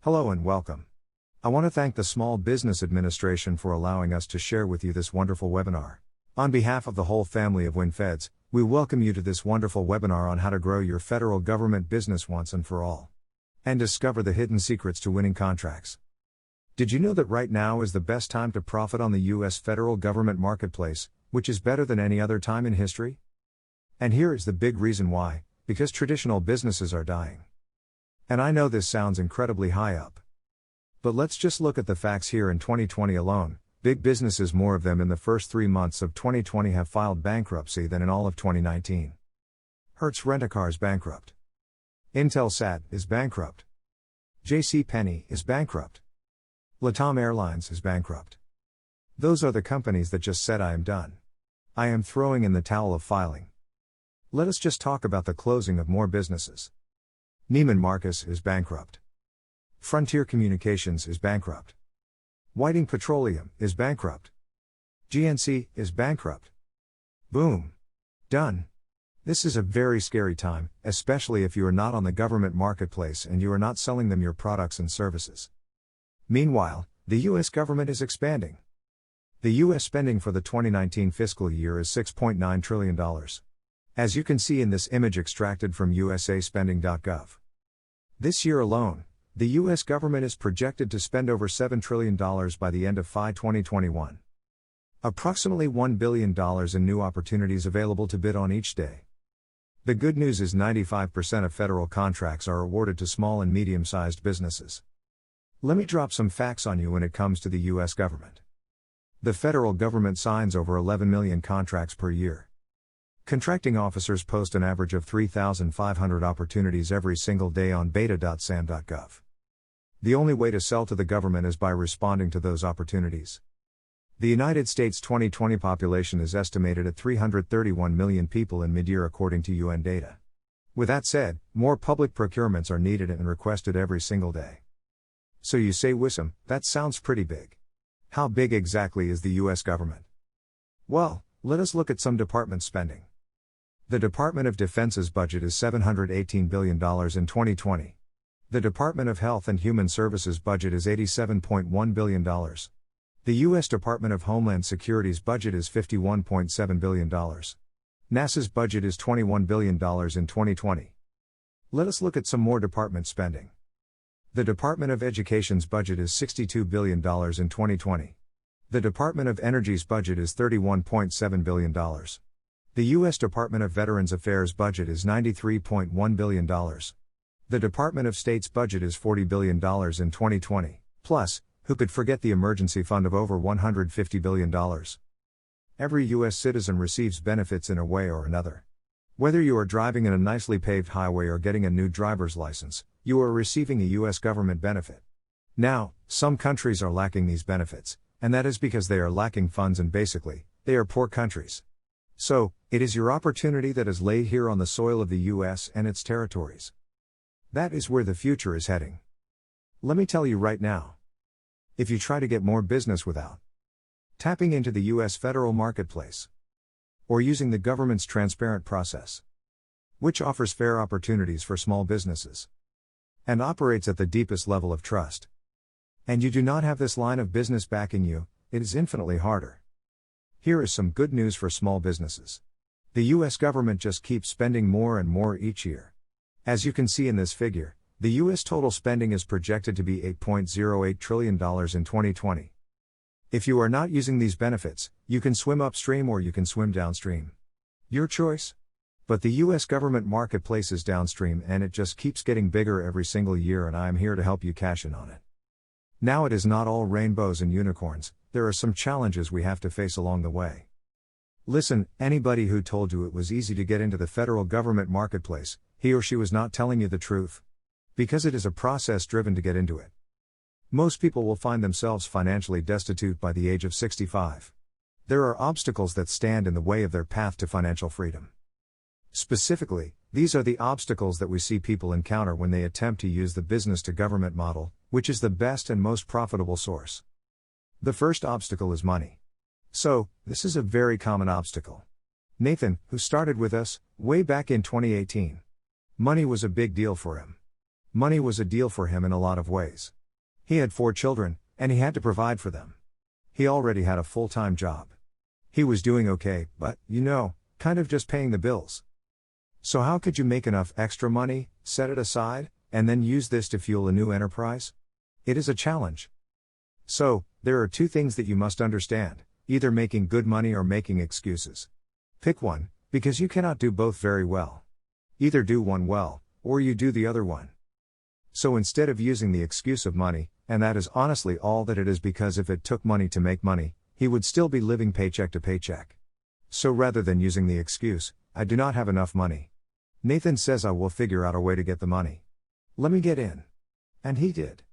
Hello and welcome. I want to thank the Small Business Administration for allowing us to share with you this wonderful webinar. On behalf of the whole family of WinFeds, we welcome you to this wonderful webinar on how to grow your federal government business once and for all. And discover the hidden secrets to winning contracts. Did you know that right now is the best time to profit on the U.S. federal government marketplace, which is better than any other time in history? And here is the big reason why: because traditional businesses are dying. And I know this sounds incredibly high up. But let's just look at the facts here. In 2020 alone, big businesses, more of them in the first 3 months of 2020, have filed bankruptcy than in all of 2019. Hertz Rent-A-Car is bankrupt. Intelsat is bankrupt. JCPenney is bankrupt. LATAM Airlines is bankrupt. Those are the companies that just said, "I am done. I am throwing in the towel of filing." Let us just talk about the closing of more businesses. Neiman Marcus is bankrupt. Frontier Communications is bankrupt. Whiting Petroleum is bankrupt. GNC is bankrupt. Boom. Done. This is a very scary time, especially if you are not on the government marketplace and you are not selling them your products and services. Meanwhile, the U.S. government is expanding. The U.S. spending for the 2019 fiscal year is $6.9 trillion. As you can see in this image extracted from usaspending.gov. This year alone, the U.S. government is projected to spend over $7 trillion by the end of FY 2021. Approximately $1 billion in new opportunities available to bid on each day. The good news is 95% of federal contracts are awarded to small and medium-sized businesses. Let me drop some facts on you when it comes to the U.S. government. The federal government signs over 11 million contracts per year. Contracting officers post an average of 3,500 opportunities every single day on beta.sam.gov. The only way to sell to the government is by responding to those opportunities. The United States 2020 population is estimated at 331 million people in mid-year according to UN data. With that said, more public procurements are needed and requested every single day. So you say, Wissam, that sounds pretty big. How big exactly is the U.S. government? Well, let us look at some department spending. The Department of Defense's budget is $718 billion in 2020. The Department of Health and Human Services budget is $87.1 billion. The U.S. Department of Homeland Security's budget is $51.7 billion. NASA's budget is $21 billion in 2020. Let us look at some more department spending. The Department of Education's budget is $62 billion in 2020. The Department of Energy's budget is $31.7 billion. The U.S. Department of Veterans Affairs budget is $93.1 billion. The Department of State's budget is $40 billion in 2020. Plus, who could forget the emergency fund of over $150 billion? Every U.S. citizen receives benefits in a way or another. Whether you are driving in a nicely paved highway or getting a new driver's license, you are receiving a U.S. government benefit. Now, some countries are lacking these benefits, and that is because they are lacking funds and basically, they are poor countries. So, it is your opportunity that is laid here on the soil of the U.S. and its territories. That is where the future is heading. Let me tell you right now. If you try to get more business without tapping into the U.S. federal marketplace, or using the government's transparent process, which offers fair opportunities for small businesses, and operates at the deepest level of trust, and you do not have this line of business backing you, it is infinitely harder. Here is some good news for small businesses. The U.S. government just keeps spending more and more each year. As you can see in this figure, the U.S. total spending is projected to be $8.08 trillion in 2020. If you are not using these benefits, you can swim upstream or you can swim downstream. Your choice. But the U.S. government marketplace is downstream and it just keeps getting bigger every single year, and I am here to help you cash in on it. Now, it is not all rainbows and unicorns, there are some challenges we have to face along the way. Listen, anybody who told you it was easy to get into the federal government marketplace, he or she was not telling you the truth. Because it is a process driven to get into it. Most people will find themselves financially destitute by the age of 65. There are obstacles that stand in the way of their path to financial freedom. Specifically, these are the obstacles that we see people encounter when they attempt to use the business to government model, which is the best and most profitable source. The first obstacle is money. So, this is a very common obstacle. Nathan, who started with us, way back in 2018. Money was a big deal for him. Money was a deal for him in a lot of ways. He had 4 children, and he had to provide for them. He already had a full-time job. He was doing okay, but, kind of just paying the bills. So how could you make enough extra money, set it aside, and then use this to fuel a new enterprise? It is a challenge. So, there are 2 things that you must understand, either making good money or making excuses. Pick one, because you cannot do both very well. Either do one well, or you do the other one. So instead of using the excuse of money, and that is honestly all that it is, because if it took money to make money, he would still be living paycheck to paycheck. So rather than using the excuse, I do not have enough money, Nathan says, I will figure out a way to get the money. Let me get in. And he did.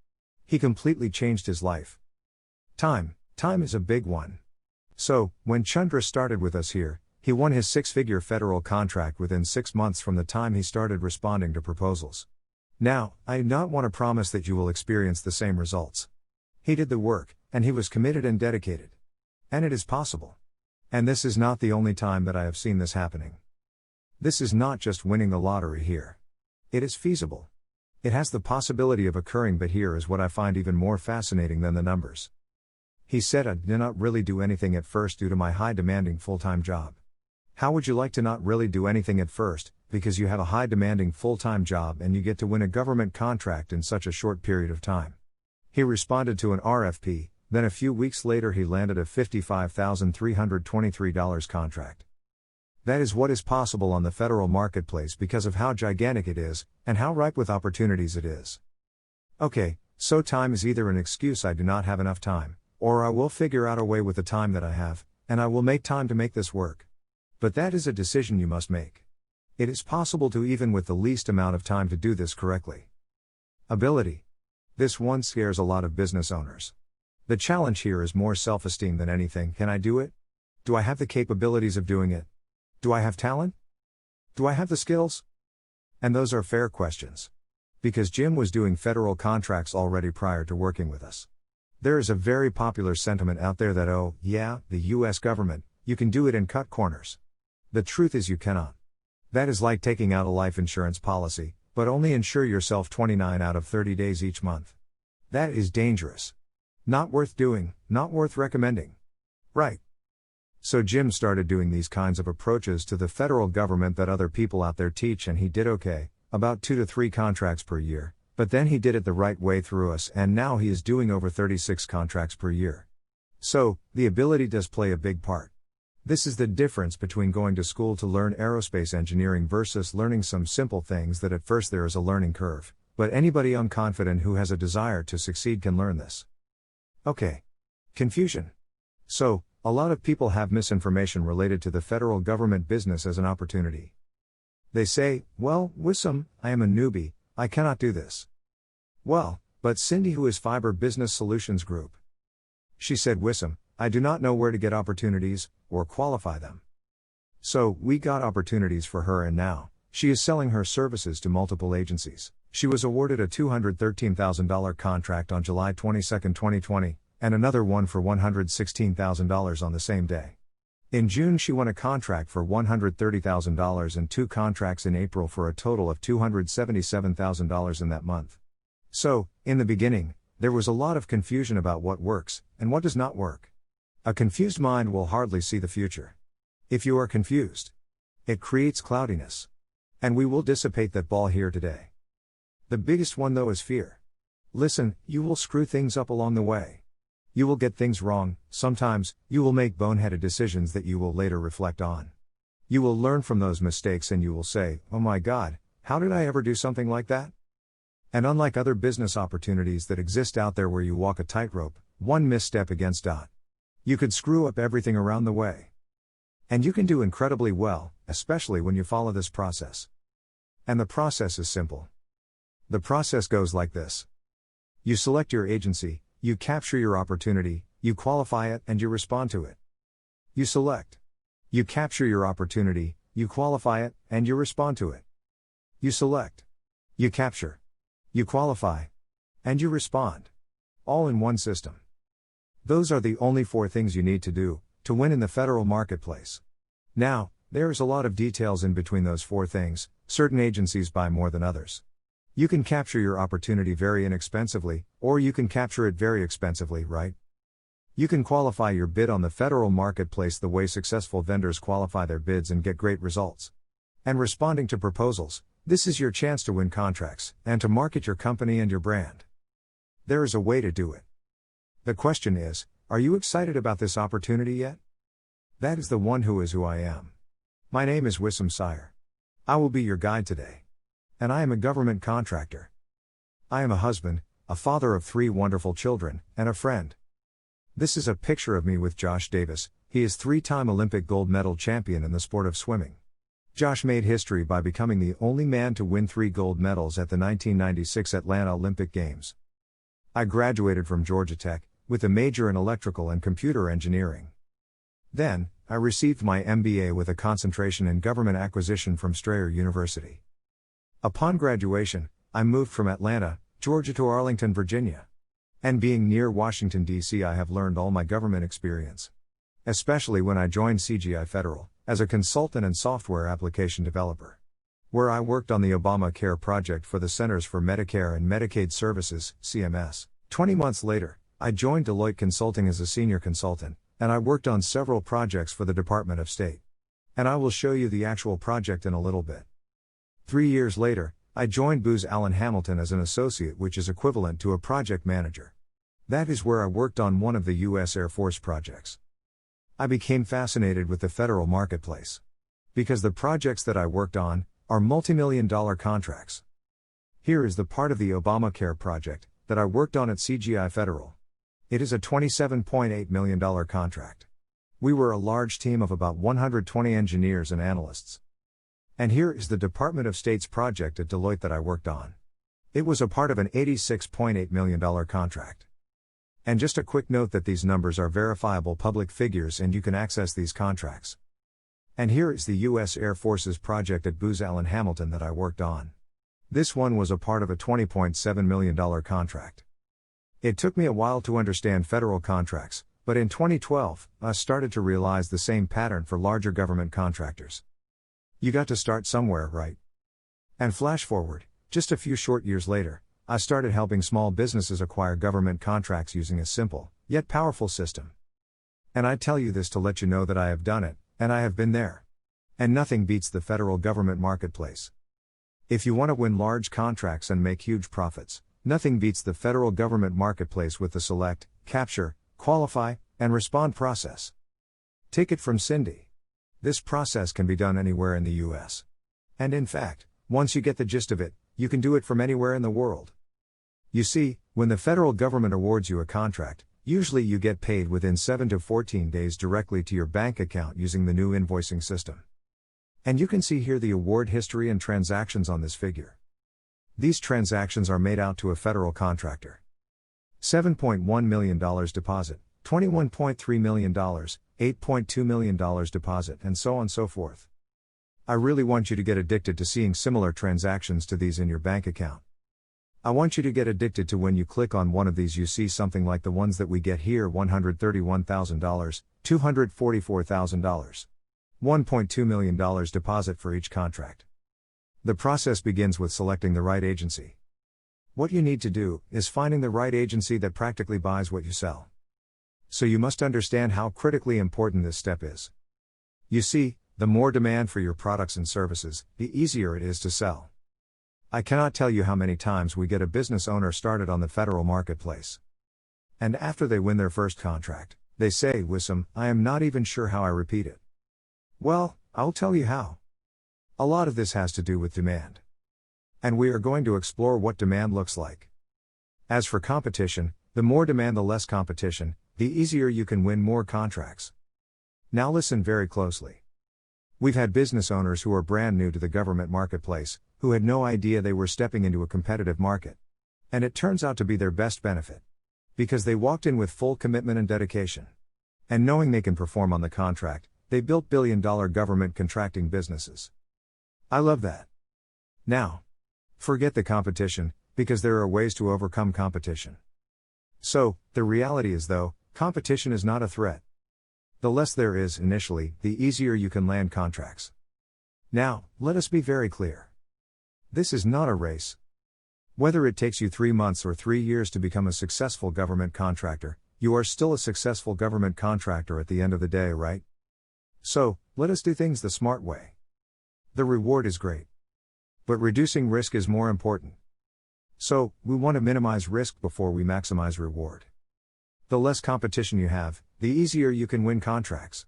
He completely changed his life. Time is a big one. So, when Chandra started with us here, he won his 6-figure federal contract within 6 months from the time he started responding to proposals. Now, I do not want to promise that you will experience the same results. He did the work, and he was committed and dedicated. And it is possible. And this is not the only time that I have seen this happening. This is not just winning the lottery here. It is feasible. It has the possibility of occurring, but here is what I find even more fascinating than the numbers. He said, I did not really do anything at first due to my high demanding full-time job. How would you like to not really do anything at first, because you have a high demanding full-time job and you get to win a government contract in such a short period of time? He responded to an RFP, then a few weeks later he landed a $55,323 contract. That is what is possible on the federal marketplace because of how gigantic it is, and how ripe with opportunities it is. Okay, so time is either an excuse, I do not have enough time, or I will figure out a way with the time that I have, and I will make time to make this work. But that is a decision you must make. It is possible to, even with the least amount of time, to do this correctly. Ability. This one scares a lot of business owners. The challenge here is more self-esteem than anything. Can I do it? Do I have the capabilities of doing it? Do I have talent? Do I have the skills? And those are fair questions. Because Jim was doing federal contracts already prior to working with us. There is a very popular sentiment out there that, oh, yeah, the US government, you can do it and cut corners. The truth is you cannot. That is like taking out a life insurance policy, but only insure yourself 29 out of 30 days each month. That is dangerous. Not worth doing, not worth recommending. Right. So Jim started doing these kinds of approaches to the federal government that other people out there teach, and he did okay, about 2 to 3 contracts per year, but then he did it the right way through us, and now he is doing over 36 contracts per year. So, the ability does play a big part. This is the difference between going to school to learn aerospace engineering versus learning some simple things that at first there is a learning curve, but anybody unconfident who has a desire to succeed can learn this. Okay. Confusion. So, a lot of people have misinformation related to the federal government business as an opportunity. They say, well, Wissam, I am a newbie, I cannot do this. Well, but Cindy, who is Fiber Business Solutions Group. She said, Wissam, I do not know where to get opportunities, or qualify them. So, we got opportunities for her, and now, she is selling her services to multiple agencies. She was awarded a $213,000 contract on July 22, 2020, and another one for $116,000 on the same day. In June she won a contract for $130,000 and 2 contracts in April for a total of $277,000 in that month. So, in the beginning, there was a lot of confusion about what works, and what does not work. A confused mind will hardly see the future. If you are confused, it creates cloudiness. And we will dissipate that ball here today. The biggest one though is fear. Listen, you will screw things up along the way. You will get things wrong, sometimes, you will make boneheaded decisions that you will later reflect on. You will learn from those mistakes and you will say, oh my God, how did I ever do something like that? And unlike other business opportunities that exist out there where you walk a tightrope, one misstep against . You could screw up everything around the way. And you can do incredibly well, especially when you follow this process. And the process is simple. The process goes like this. You select your agency, you capture your opportunity, you qualify it, and you respond to it. You select. You capture your opportunity, you qualify it, and you respond to it. You select. You capture. You qualify. And you respond. All in one system. Those are the only 4 things you need to do, to win in the federal marketplace. Now, there is a lot of details in between those 4 things. Certain agencies buy more than others. You can capture your opportunity very inexpensively, or you can capture it very expensively, right? You can qualify your bid on the federal marketplace the way successful vendors qualify their bids and get great results. And responding to proposals, this is your chance to win contracts, and to market your company and your brand. There is a way to do it. The question is, are you excited about this opportunity yet? That is the one who is who I am. My name is Wissam Sire. I will be your guide today. And I am a government contractor. I am a husband, a father of 3 wonderful children, and a friend. This is a picture of me with Josh Davis. He is 3-time Olympic gold medal champion in the sport of swimming. Josh made history by becoming the only man to win 3 gold medals at the 1996 Atlanta Olympic Games. I graduated from Georgia Tech, with a major in electrical and computer engineering. Then, I received my MBA with a concentration in government acquisition from Strayer University. Upon graduation, I moved from Atlanta, Georgia to Arlington, Virginia. And being near Washington, D.C., I have learned all my government experience. Especially when I joined CGI Federal, as a consultant and software application developer. Where I worked on the Obamacare project for the Centers for Medicare and Medicaid Services, CMS. 20 months later, I joined Deloitte Consulting as a senior consultant, and I worked on several projects for the Department of State. And I will show you the actual project in a little bit. 3 years later, I joined Booz Allen Hamilton as an associate, which is equivalent to a project manager. That is where I worked on one of the U.S. Air Force projects. I became fascinated with the federal marketplace. Because the projects that I worked on are multi-million-dollar contracts. Here is the part of the Obamacare project that I worked on at CGI Federal. It is a $27.8 million contract. We were a large team of about 120 engineers and analysts. And here is the Department of State's project at Deloitte that I worked on. It was a part of an $86.8 million contract. And just a quick note that these numbers are verifiable public figures and you can access these contracts. And here is the U.S. Air Force's project at Booz Allen Hamilton that I worked on. This one was a part of a $20.7 million contract. It took me a while to understand federal contracts, but in 2012, I started to realize the same pattern for larger government contractors. You got to start somewhere, right? And flash forward, just a few short years later, I started helping small businesses acquire government contracts using a simple, yet powerful system. And I tell you this to let you know that I have done it, and I have been there. And nothing beats the federal government marketplace. If you want to win large contracts and make huge profits, nothing beats the federal government marketplace with the select, capture, qualify, and respond process. Take it from Cindy. This process can be done anywhere in the U.S. And in fact, once you get the gist of it, you can do it from anywhere in the world. You see, when the federal government awards you a contract, usually you get paid within 7 to 14 days directly to your bank account using the new invoicing system. And you can see here the award history and transactions on this figure. These transactions are made out to a federal contractor. $7.1 million deposit, $21.3 million, $8.2 million deposit, and so on and so forth. I really want you to get addicted to seeing similar transactions to these in your bank account. I want you to get addicted to when you click on one of these you see something like the ones that we get here: $131,000, $244,000. $1.2 million deposit for each contract. The process begins with selecting the right agency. What you need to do is finding the right agency that practically buys what you sell. So you must understand how critically important this step is. You see, the more demand for your products and services, the easier it is to sell. I cannot tell you how many times we get a business owner started on the federal marketplace. And after they win their first contract, they say, "Wissam, I am not even sure how I repeat it." Well, I'll tell you how. A lot of this has to do with demand. And we are going to explore what demand looks like. As for competition, the more demand, the less competition, the easier you can win more contracts. Now listen very closely. We've had business owners who are brand new to the government marketplace, who had no idea they were stepping into a competitive market. And it turns out to be their best benefit. Because they walked in with full commitment and dedication. And knowing they can perform on the contract, they built billion-dollar government contracting businesses. I love that. Now, forget the competition, because there are ways to overcome competition. So, the reality is though, competition is not a threat. The less there is initially, the easier you can land contracts. Now, let us be very clear. This is not a race. Whether it takes you 3 months or 3 years to become a successful government contractor, you are still a successful government contractor at the end of the day, right? So, let us do things the smart way. The reward is great. But reducing risk is more important. So, we want to minimize risk before we maximize reward. The less competition you have, the easier you can win contracts.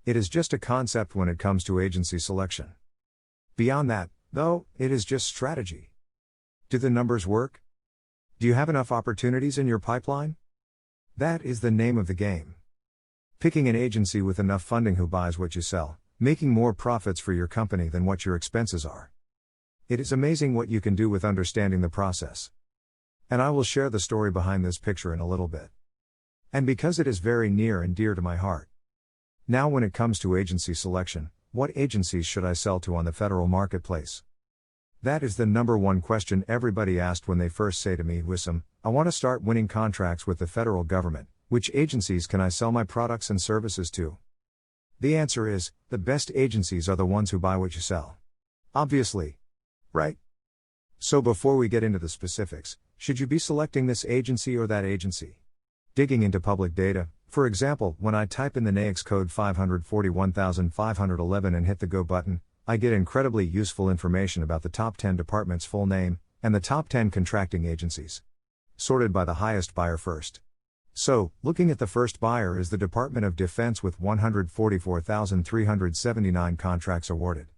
It is just a concept when it comes to agency selection. Beyond that, though, it is just strategy. Do the numbers work? Do you have enough opportunities in your pipeline? That is the name of the game. Picking an agency with enough funding who buys what you sell, making more profits for your company than what your expenses are. It is amazing what you can do with understanding the process. And I will share the story behind this picture in a little bit. And because it is very near and dear to my heart. Now, when it comes to agency selection, what agencies should I sell to on the federal marketplace? That is the number one question everybody asked when they first say to me, Wissam, I want to start winning contracts with the federal government. Which agencies can I sell my products and services to? The answer is, the best agencies are the ones who buy what you sell. Obviously. Right? So before we get into the specifics, should you be selecting this agency or that agency? Digging into public data, for example, when I type in the NAICS code 541511 and hit the Go button, I get incredibly useful information about the top 10 departments' full name, and the top 10 contracting agencies. Sorted by the highest buyer first. So, looking at the first buyer is the Department of Defense with 144,379 contracts awarded.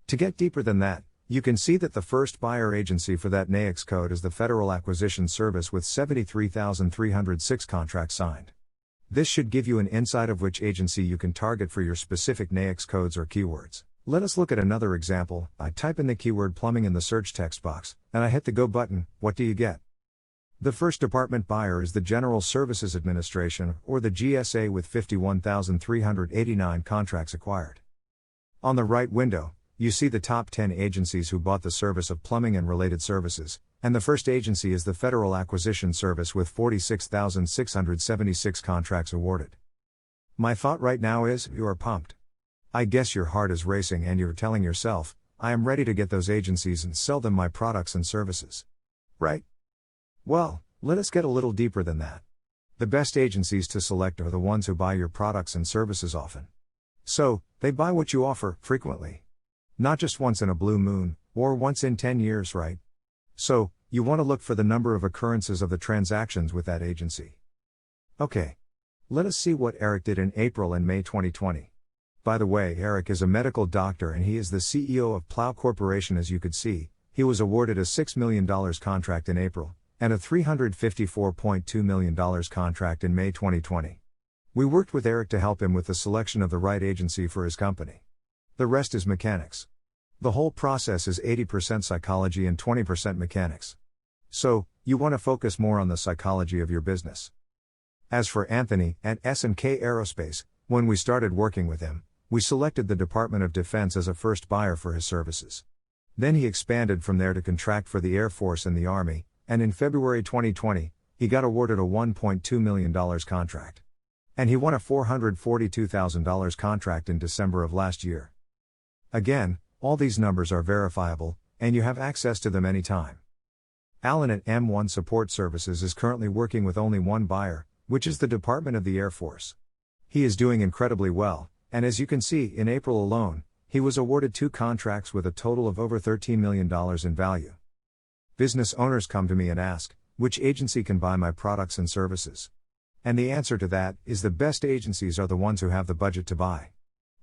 To get deeper than that, you can see that the first buyer agency for that NAICS code is the Federal Acquisition Service with 73,306 contracts signed. This should give you an insight of which agency you can target for your specific NAICS codes or keywords. Let us look at another example. I type in the keyword plumbing in the search text box, and I hit the Go button. What do you get? The first department buyer is the General Services Administration, or the GSA, with 51,389 contracts acquired. On the right window, you see the top 10 agencies who bought the service of plumbing and related services, and the first agency is the Federal Acquisition Service with 46,676 contracts awarded. My thought right now is, you are pumped. I guess your heart is racing and you're telling yourself, I am ready to get those agencies and sell them my products and services. Right? Well, let us get a little deeper than that. The best agencies to select are the ones who buy your products and services often. So, they buy what you offer, frequently. Not just once in a blue moon, or once in 10 years, right? So, you want to look for the number of occurrences of the transactions with that agency. Okay. Let us see what Eric did in April and May 2020. By the way, Eric is a medical doctor and he is the CEO of Plow Corporation. As you could see, he was awarded a $6 million contract in April, and a $354.2 million contract in May 2020. We worked with Eric to help him with the selection of the right agency for his company. The rest is mechanics. The whole process is 80% psychology and 20% mechanics. So, you want to focus more on the psychology of your business. As for Anthony at S&K Aerospace, when we started working with him, we selected the Department of Defense as a first buyer for his services. Then he expanded from there to contract for the Air Force and the Army, and in February 2020, he got awarded a $1.2 million contract. And he won a $442,000 contract in December of last year. Again, all these numbers are verifiable, and you have access to them anytime. Alan at M1 Support Services is currently working with only one buyer, which is the Department of the Air Force. He is doing incredibly well, and as you can see, in April alone, he was awarded 2 contracts with a total of over $13 million in value. Business owners come to me and ask, which agency can buy my products and services? And the answer to that is the best agencies are the ones who have the budget to buy.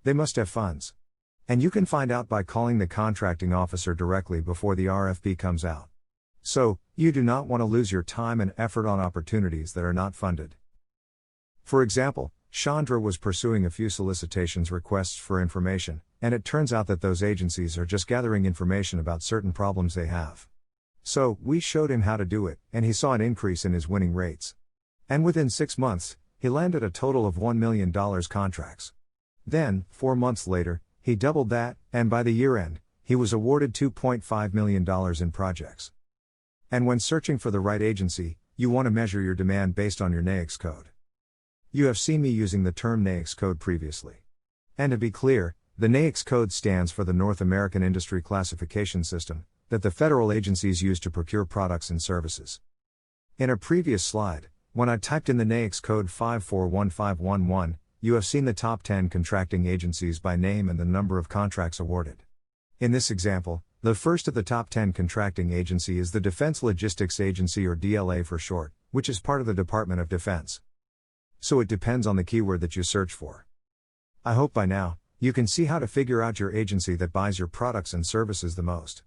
They must have funds. And you can find out by calling the contracting officer directly before the RFP comes out. So, you do not want to lose your time and effort on opportunities that are not funded. For example, Chandra was pursuing a few solicitations requests for information, and it turns out that those agencies are just gathering information about certain problems they have. So, we showed him how to do it, and he saw an increase in his winning rates. And within 6 months, he landed a total of $1 million contracts. Then, 4 months later, he doubled that, and by the year end, he was awarded $2.5 million in projects. And when searching for the right agency, you want to measure your demand based on your NAICS code. You have seen me using the term NAICS code previously. And to be clear, the NAICS code stands for the North American Industry Classification System, that the federal agencies use to procure products and services. In a previous slide, when I typed in the NAICS code 541511, you have seen the top 10 contracting agencies by name and the number of contracts awarded. In this example, the first of the top 10 contracting agency is the Defense Logistics Agency, or DLA for short, which is part of the Department of Defense. So it depends on the keyword that you search for. I hope by now, you can see how to figure out your agency that buys your products and services the most.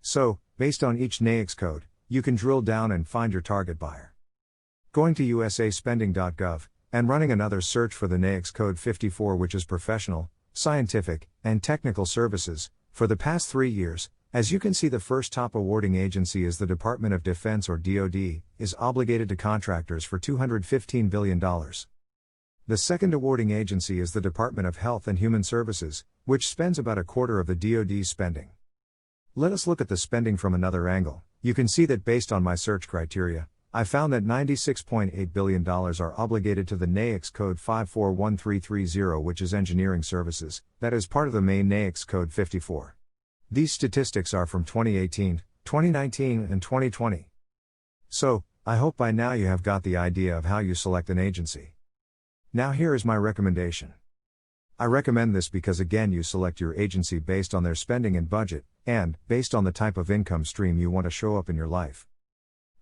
So, based on each NAICS code, you can drill down and find your target buyer. Going to usaspending.gov, and running another search for the NAICS code 54, which is professional, scientific, and technical services. For the past 3 years, as you can see, the first top awarding agency is the Department of Defense, or DoD, is obligated to contractors for $215 billion. The second awarding agency is the Department of Health and Human Services, which spends about a quarter of the DoD's spending. Let us look at the spending from another angle. You can see that based on my search criteria, I found that $96.8 billion are obligated to the NAICS code 541330, which is engineering services, that is part of the main NAICS code 54. These statistics are from 2018, 2019, and 2020. So, I hope by now you have got the idea of how you select an agency. Now here is my recommendation. I recommend this because again you select your agency based on their spending and budget, and based on the type of income stream you want to show up in your life.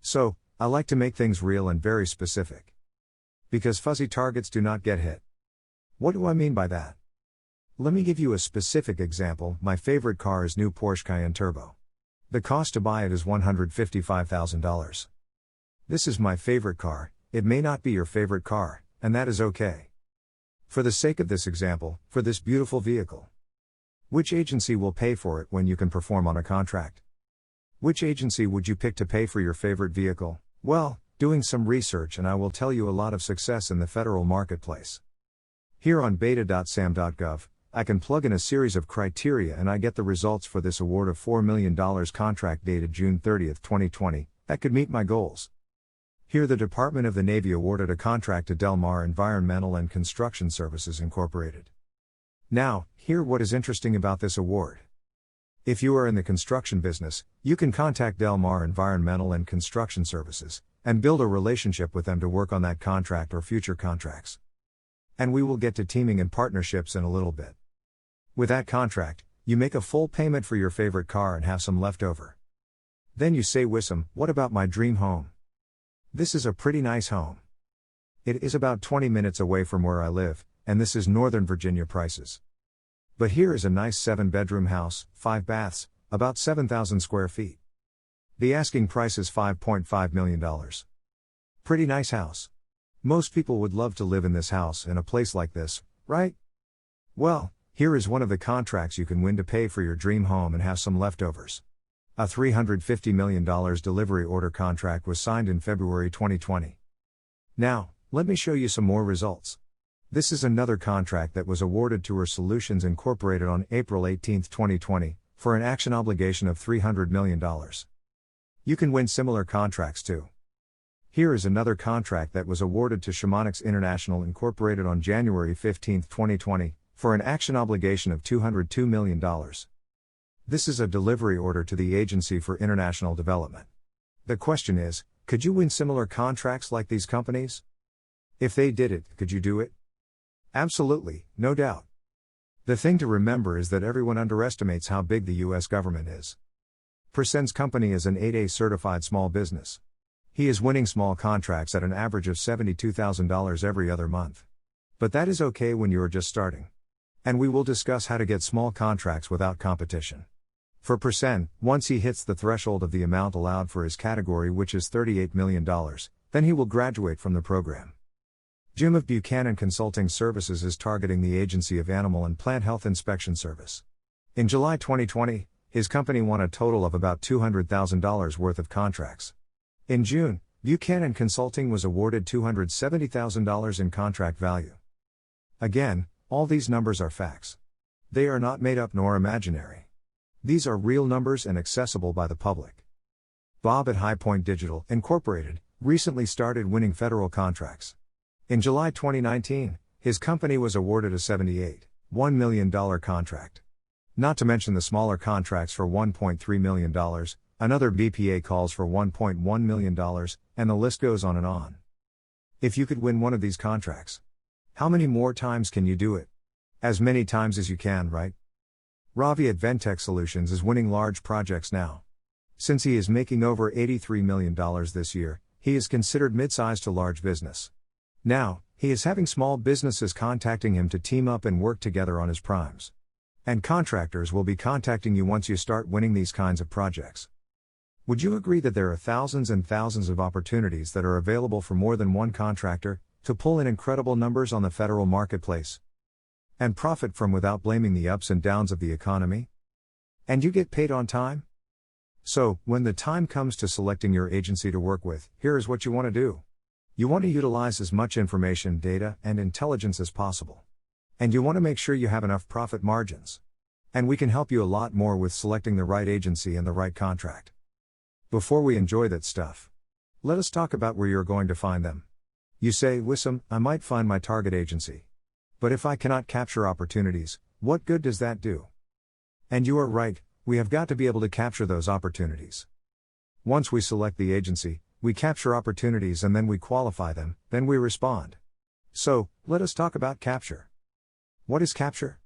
So, I like to make things real and very specific. Because fuzzy targets do not get hit. What do I mean by that? Let me give you a specific example. My favorite car is new Porsche Cayenne Turbo. The cost to buy it is $155,000. This is my favorite car. It may not be your favorite car, and that is okay. For the sake of this example, for this beautiful vehicle, which agency will pay for it when you can perform on a contract? Which agency would you pick to pay for your favorite vehicle? Well, doing some research and I will tell you a lot of success in the federal marketplace. Here on beta.sam.gov, I can plug in a series of criteria and I get the results for this award of $4 million contract dated June 30, 2020, that could meet my goals. Here the Department of the Navy awarded a contract to Del Mar Environmental and Construction Services Incorporated. Now, hear what is interesting about this award. If you are in the construction business, you can contact Del Mar Environmental and Construction Services, and build a relationship with them to work on that contract or future contracts. And we will get to teaming and partnerships in a little bit. With that contract, you make a full payment for your favorite car and have some left over. Then you say, Wissam, what about my dream home? This is a pretty nice home. It is about 20 minutes away from where I live, and this is Northern Virginia prices. But here is a nice 7-bedroom house, 5 baths, about 7,000 square feet. The asking price is $5.5 million. Pretty nice house. Most people would love to live in this house in a place like this, right? Well, here is one of the contracts you can win to pay for your dream home and have some leftovers. A $350 million delivery order contract was signed in February 2020. Now, let me show you some more results. This is another contract that was awarded to Her Solutions Incorporated on April 18, 2020, for an action obligation of $300 million. You can win similar contracts too. Here is another contract that was awarded to Shamanics International Incorporated on January 15, 2020, for an action obligation of $202 million. This is a delivery order to the Agency for International Development. The question is, could you win similar contracts like these companies? If they did it, could you do it? Absolutely, no doubt. The thing to remember is that everyone underestimates how big the US government is. Prasen's company is an 8A certified small business. He is winning small contracts at an average of $72,000 every other month. But that is okay when you are just starting. And we will discuss how to get small contracts without competition. For Prasen, once he hits the threshold of the amount allowed for his category, which is $38 million, then he will graduate from the program. Jim of Buchanan Consulting Services is targeting the Agency of Animal and Plant Health Inspection Service. In July 2020, his company won a total of about $200,000 worth of contracts. In June, Buchanan Consulting was awarded $270,000 in contract value. Again, all these numbers are facts. They are not made up nor imaginary. These are real numbers and accessible by the public. Bob at High Point Digital, Incorporated, recently started winning federal contracts. In July 2019, his company was awarded a $78.1 million contract. Not to mention the smaller contracts for $1.3 million, another BPA calls for $1.1 million, and the list goes on and on. If you could win one of these contracts, how many more times can you do it? As many times as you can, right? Ravi at Ventech Solutions is winning large projects now. Since he is making over $83 million this year, he is considered mid-sized to large business. Now, he is having small businesses contacting him to team up and work together on his primes. And contractors will be contacting you once you start winning these kinds of projects. Would you agree that there are thousands and thousands of opportunities that are available for more than one contractor to pull in incredible numbers on the federal marketplace and profit from without blaming the ups and downs of the economy? And you get paid on time? So, when the time comes to selecting your agency to work with, here is what you want to do. You want to utilize as much information, data, and intelligence as possible. And you want to make sure you have enough profit margins. And we can help you a lot more with selecting the right agency and the right contract. Before we enjoy that stuff, let us talk about where you're going to find them. You say, Wissam, I might find my target agency. But if I cannot capture opportunities, what good does that do? And you are right, we have got to be able to capture those opportunities. Once we select the agency, we capture opportunities and then we qualify them, then we respond. So, let us talk about capture. What is capture?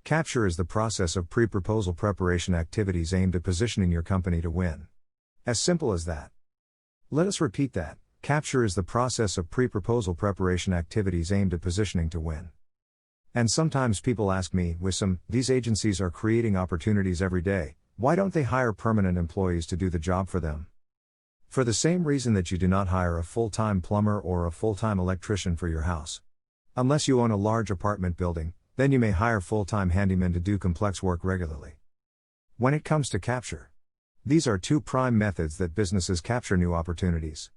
Capture is the process of pre-proposal preparation activities aimed at positioning your company to win. As simple as that. Let us repeat that. Capture is the process of pre-proposal preparation activities aimed at positioning to win. And sometimes people ask me, Wissam, these agencies are creating opportunities every day, why don't they hire permanent employees to do the job for them? For the same reason that you do not hire a full-time plumber or a full-time electrician for your house. Unless you own a large apartment building, then you may hire full-time handymen to do complex work regularly. When it comes to capture, these are two prime methods that businesses capture new opportunities.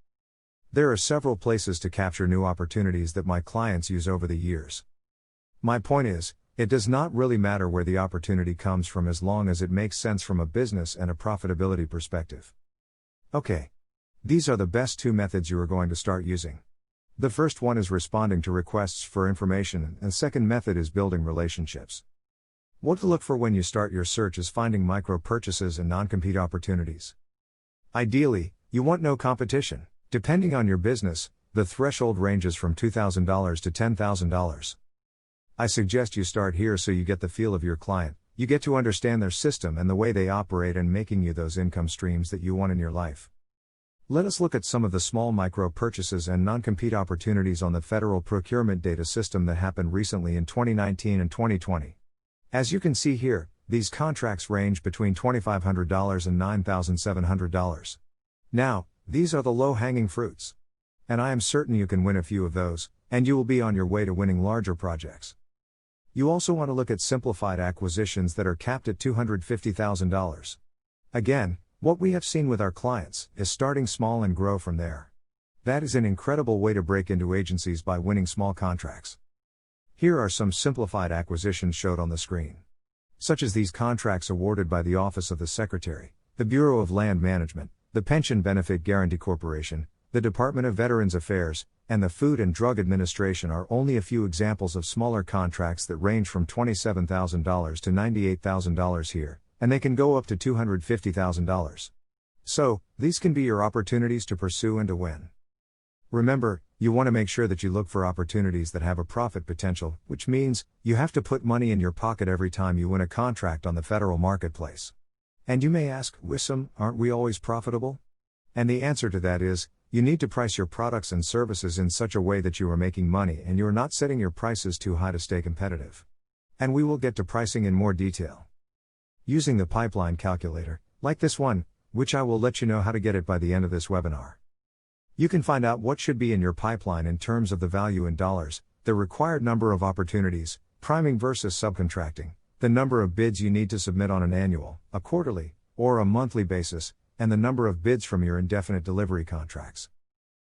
There are several places to capture new opportunities that my clients use over the years. My point is, it does not really matter where the opportunity comes from as long as it makes sense from a business and a profitability perspective. Okay. These are the best two methods you are going to start using. The first one is responding to requests for information, and the second method is building relationships. What to look for when you start your search is finding micro purchases and non-compete opportunities. Ideally, you want no competition. Depending on your business, the threshold ranges from $2,000 to $10,000. I suggest you start here so you get the feel of your client, you get to understand their system and the way they operate, and making you those income streams that you want in your life. Let us look at some of the small micro purchases and non-compete opportunities on the federal procurement data system that happened recently in 2019 and 2020. As you can see here, these contracts range between $2,500 and $9,700. Now, these are the low-hanging fruits. And I am certain you can win a few of those, and you will be on your way to winning larger projects. You also want to look at simplified acquisitions that are capped at $250,000. Again, what we have seen with our clients is starting small and grow from there. That is an incredible way to break into agencies by winning small contracts. Here are some simplified acquisitions showed on the screen. Such as these contracts awarded by the Office of the Secretary, the Bureau of Land Management, the Pension Benefit Guaranty Corporation, the Department of Veterans Affairs, and the Food and Drug Administration are only a few examples of smaller contracts that range from $27,000 to $98,000 here, and they can go up to $250,000. So, these can be your opportunities to pursue and to win. Remember, you want to make sure that you look for opportunities that have a profit potential, which means, you have to put money in your pocket every time you win a contract on the federal marketplace. And you may ask, Wissam, aren't we always profitable? And the answer to that is, you need to price your products and services in such a way that you are making money and you are not setting your prices too high to stay competitive. And we will get to pricing in more detail. Using the pipeline calculator, like this one, which I will let you know how to get it by the end of this webinar. You can find out what should be in your pipeline in terms of the value in dollars, the required number of opportunities, priming versus subcontracting, the number of bids you need to submit on an annual, a quarterly, or a monthly basis, and the number of bids from your indefinite delivery contracts.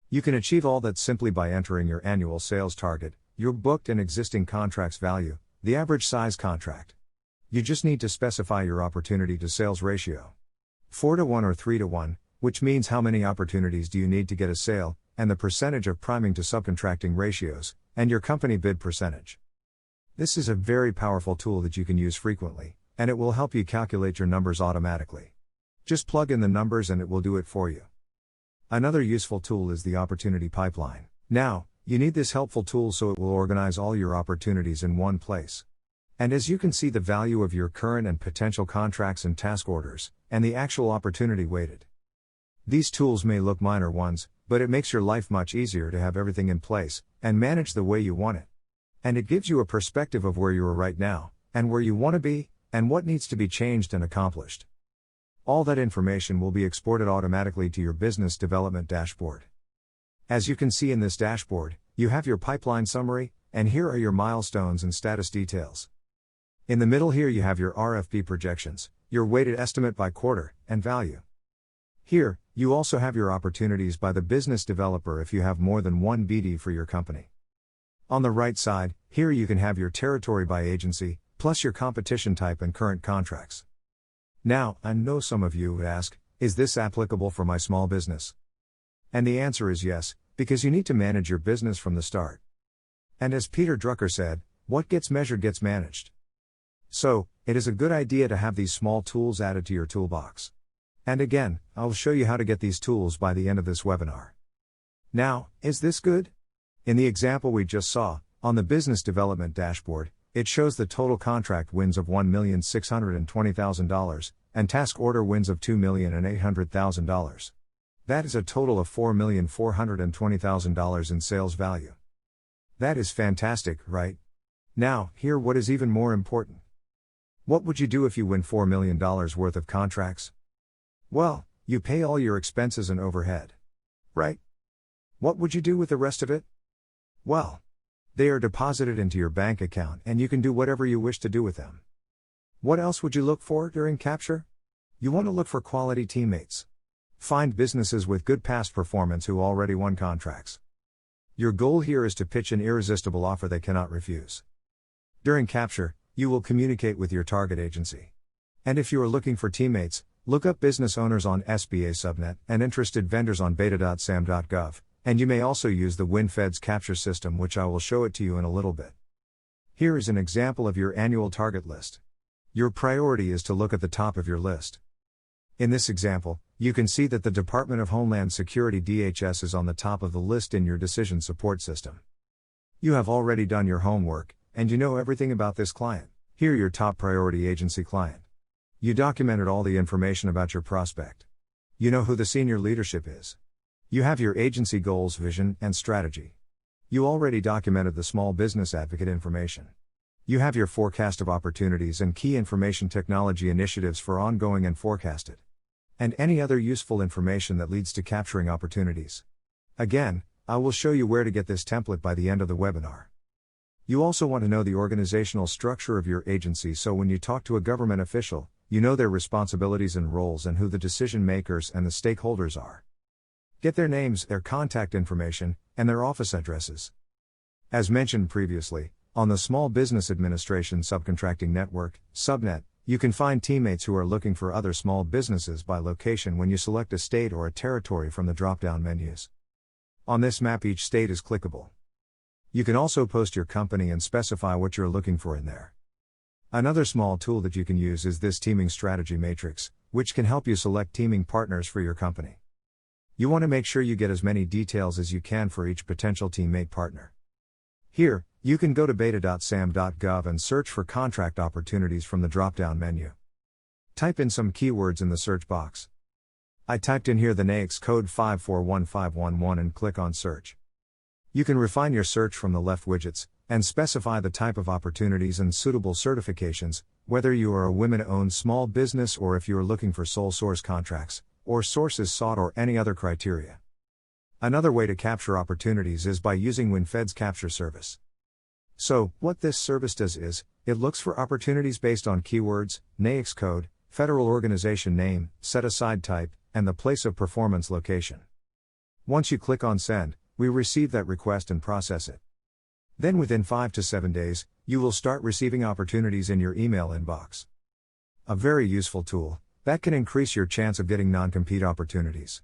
You can achieve all that simply by entering your annual sales target, your booked and existing contracts value, the average size contract. You just need to specify your opportunity to sales ratio. 4-to-1 or 3-to-1, which means how many opportunities do you need to get a sale, and the percentage of priming to subcontracting ratios, and your company bid percentage. This is a very powerful tool that you can use frequently, and it will help you calculate your numbers automatically. Just plug in the numbers and it will do it for you. Another useful tool is the Opportunity Pipeline. Now, you need this helpful tool so it will organize all your opportunities in one place. And as you can see the value of your current and potential contracts and task orders, and the actual opportunity weighted. These tools may look minor ones, but it makes your life much easier to have everything in place, and manage the way you want it. And it gives you a perspective of where you are right now, and where you want to be, and what needs to be changed and accomplished. All that information will be exported automatically to your business development dashboard. As you can see in this dashboard, you have your pipeline summary, and here are your milestones and status details. In the middle here you have your RFP projections, your weighted estimate by quarter, and value. Here, you also have your opportunities by the business developer if you have more than one BD for your company. On the right side, here you can have your territory by agency, plus your competition type and current contracts. Now, I know some of you would ask, is this applicable for my small business? And the answer is yes, because you need to manage your business from the start. And as Peter Drucker said, what gets measured gets managed. So, it is a good idea to have these small tools added to your toolbox. And again, I'll show you how to get these tools by the end of this webinar. Now, is this good? In the example we just saw, on the business development dashboard, it shows the total contract wins of $1,620,000, and task order wins of $2,800,000. That is a total of $4,420,000 in sales value. That is fantastic, right? Now, here what is even more important. What would you do if you win $4 million worth of contracts? Well, you pay all your expenses and overhead. Right? What would you do with the rest of it? Well, they are deposited into your bank account and you can do whatever you wish to do with them. What else would you look for during capture? You want to look for quality teammates. Find businesses with good past performance who already won contracts. Your goal here is to pitch an irresistible offer they cannot refuse. During capture, you will communicate with your target agency. And if you are looking for teammates, look up business owners on SBA Subnet and interested vendors on beta.sam.gov. And you may also use the WinFeds capture system, which I will show it to you in a little bit. Here is an example of your annual target list. Your priority is to look at the top of your list. In this example, you can see that the Department of Homeland Security DHS is on the top of the list in your decision support system. You have already done your homework, and you know everything about this client. Here your top priority agency client. You documented all the information about your prospect. You know who the senior leadership is. You have your agency goals, vision, and strategy. You already documented the small business advocate information. You have your forecast of opportunities and key information technology initiatives for ongoing and forecasted. And any other useful information that leads to capturing opportunities. Again, I will show you where to get this template by the end of the webinar. You also want to know the organizational structure of your agency so when you talk to a government official, you know their responsibilities and roles and who the decision makers and the stakeholders are. Get their names, their contact information, and their office addresses. As mentioned previously, on the Small Business Administration Subcontracting Network, Subnet, you can find teammates who are looking for other small businesses by location when you select a state or a territory from the drop-down menus. On this map each state is clickable. You can also post your company and specify what you're looking for in there. Another small tool that you can use is this teaming strategy matrix, which can help you select teaming partners for your company. You want to make sure you get as many details as you can for each potential teammate partner. Here, you can go to beta.sam.gov and search for contract opportunities from the drop-down menu. Type in some keywords in the search box. I typed in here the NAICS code 5411511 and click on search. You can refine your search from the left widgets, and specify the type of opportunities and suitable certifications, whether you are a women-owned small business or if you are looking for sole source contracts, or sources sought or any other criteria. Another way to capture opportunities is by using WinFeds Capture Service. So, what this service does is, it looks for opportunities based on keywords, NAICS code, federal organization name, set-aside type, and the place of performance location. Once you click on Send, we receive that request and process it. Then within 5 to 7 days, you will start receiving opportunities in your email inbox. A very useful tool that can increase your chance of getting non-compete opportunities.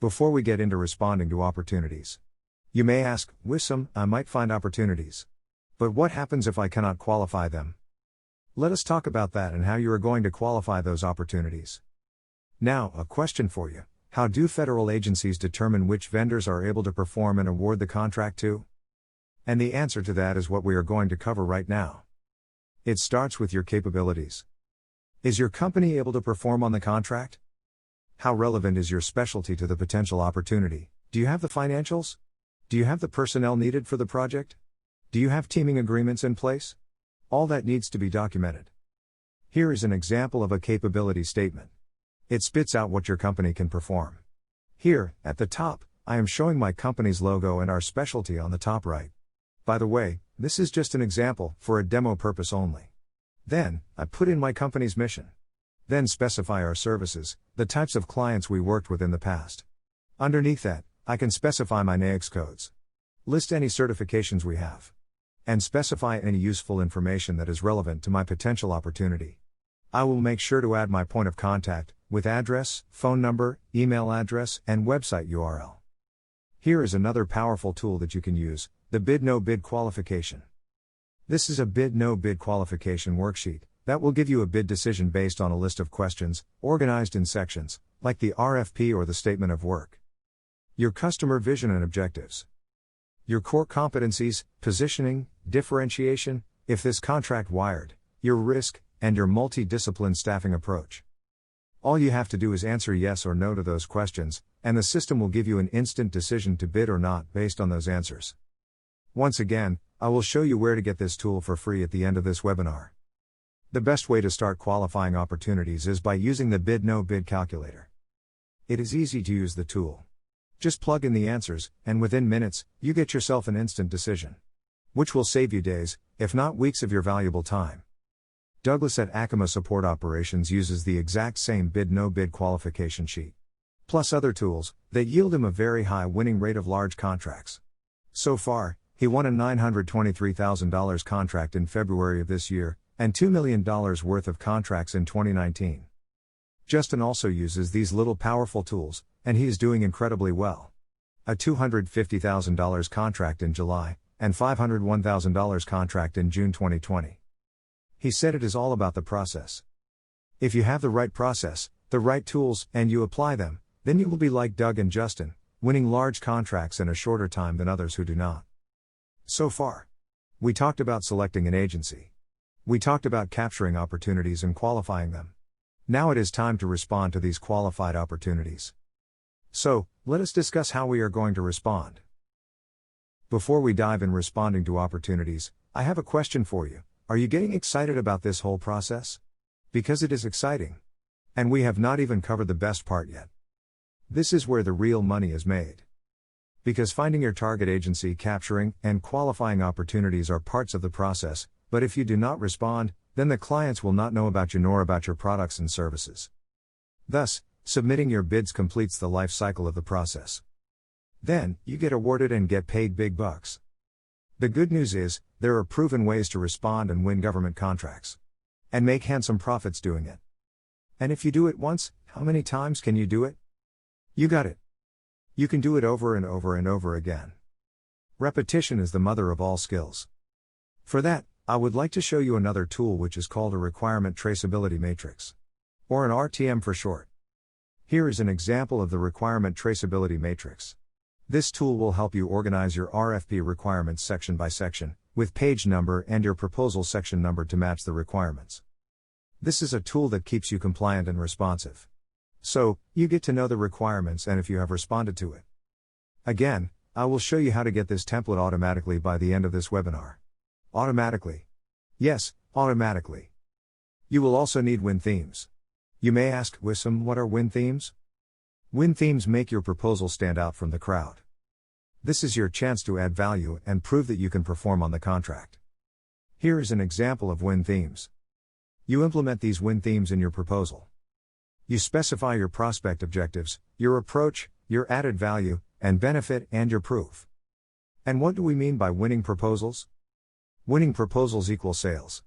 Before we get into responding to opportunities, you may ask, Wissam, I might find opportunities. But what happens if I cannot qualify them? Let us talk about that and how you are going to qualify those opportunities. Now, a question for you. How do federal agencies determine which vendors are able to perform and award the contract to? And the answer to that is what we are going to cover right now. It starts with your capabilities. Is your company able to perform on the contract? How relevant is your specialty to the potential opportunity? Do you have the financials? Do you have the personnel needed for the project? Do you have teaming agreements in place? All that needs to be documented. Here is an example of a capability statement. It spits out what your company can perform. Here, at the top, I am showing my company's logo and our specialty on the top right. By the way, this is just an example, for a demo purpose only. Then, I put in my company's mission. Then specify our services, the types of clients we worked with in the past. Underneath that, I can specify my NAICS codes. List any certifications we have. And specify any useful information that is relevant to my potential opportunity. I will make sure to add my point of contact, with address, phone number, email address, and website URL. Here is another powerful tool that you can use, the Bid/No-Bid qualification. This is a Bid/No-Bid qualification worksheet that will give you a bid decision based on a list of questions, organized in sections, like the RFP or the statement of work. Your customer vision and objectives. Your core competencies, positioning, differentiation, if this contract wired, your risk, and your multi-discipline staffing approach. All you have to do is answer yes or no to those questions, and the system will give you an instant decision to bid or not based on those answers. Once again, I will show you where to get this tool for free at the end of this webinar. The best way to start qualifying opportunities is by using the Bid/No-Bid calculator. It is easy to use the tool. Just plug in the answers, and within minutes, you get yourself an instant decision. Which will save you days, if not weeks of your valuable time. Douglas at Acoma Support Operations uses the exact same Bid/No-Bid qualification sheet. Plus other tools, that yield him a very high winning rate of large contracts. So far, he won a $923,000 contract in February of this year, and $2 million worth of contracts in 2019. Justin also uses these little powerful tools, and he is doing incredibly well. A $250,000 contract in July, and $501,000 contract in June 2020. He said it is all about the process. If you have the right process, the right tools, and you apply them, then you will be like Doug and Justin, winning large contracts in a shorter time than others who do not. So far, we talked about selecting an agency. We talked about capturing opportunities and qualifying them. Now it is time to respond to these qualified opportunities. So, let us discuss how we are going to respond. Before we dive in responding to opportunities, I have a question for you. Are you getting excited about this whole process? Because it is exciting. And we have not even covered the best part yet. This is where the real money is made. Because finding your target agency, capturing, and qualifying opportunities are parts of the process, but if you do not respond, then the clients will not know about you nor about your products and services. Thus, submitting your bids completes the life cycle of the process. Then, you get awarded and get paid big bucks. The good news is, there are proven ways to respond and win government contracts. And make handsome profits doing it. And if you do it once, how many times can you do it? You got it. You can do it over and over and over again. Repetition is the mother of all skills. For that, I would like to show you another tool which is called a Requirement Traceability Matrix. Or an RTM for short. Here is an example of the Requirement Traceability Matrix. This tool will help you organize your RFP requirements section by section, with page number and your proposal section number to match the requirements. This is a tool that keeps you compliant and responsive. So, you get to know the requirements and if you have responded to it. Again, I will show you how to get this template automatically by the end of this webinar. Automatically. Yes, automatically. You will also need win themes. You may ask, Wissam, what are win themes? Win themes make your proposal stand out from the crowd. This is your chance to add value and prove that you can perform on the contract. Here is an example of win themes. You implement these win themes in your proposal. You specify your prospect objectives, your approach, your added value, and benefit, and your proof. And what do we mean by winning proposals? Winning proposals equal sales.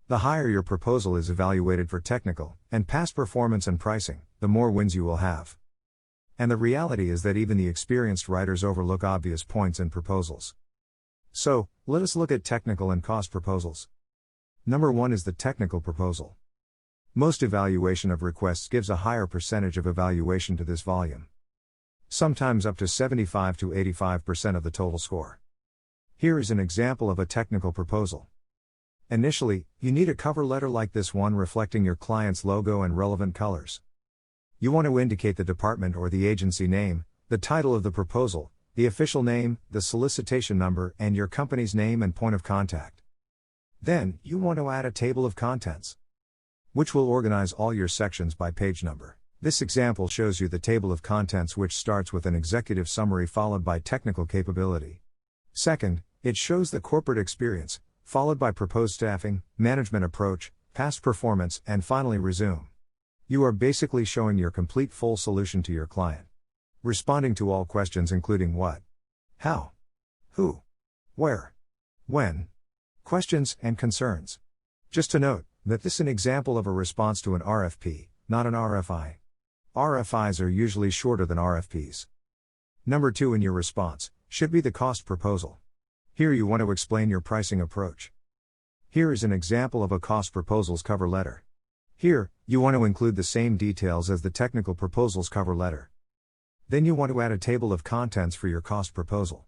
The higher your proposal is evaluated for technical and past performance and pricing, the more wins you will have. And the reality is that even the experienced writers overlook obvious points in proposals. So, let us look at technical and cost proposals. Number 1 is the technical proposal. Most evaluation of requests gives a higher percentage of evaluation to this volume. Sometimes up to 75 to 85% of the total score. Here is an example of a technical proposal. Initially, you need a cover letter like this one reflecting your client's logo and relevant colors. You want to indicate the department or the agency name, the title of the proposal, the official name, the solicitation number, and your company's name and point of contact. Then, you want to add a table of contents, which will organize all your sections by page number. This example shows you the table of contents, which starts with an executive summary followed by technical capability. Second, it shows the corporate experience, followed by proposed staffing, management approach, past performance, and finally resume. You are basically showing your complete full solution to your client. Responding to all questions including what, how, who, where, when, questions and concerns. Just to note, that this is an example of a response to an RFP, not an RFI. RFIs are usually shorter than RFPs. Number 2 in your response should be the cost proposal. Here you want to explain your pricing approach. Here is an example of a cost proposal's cover letter. Here, you want to include the same details as the technical proposal's cover letter. Then you want to add a table of contents for your cost proposal.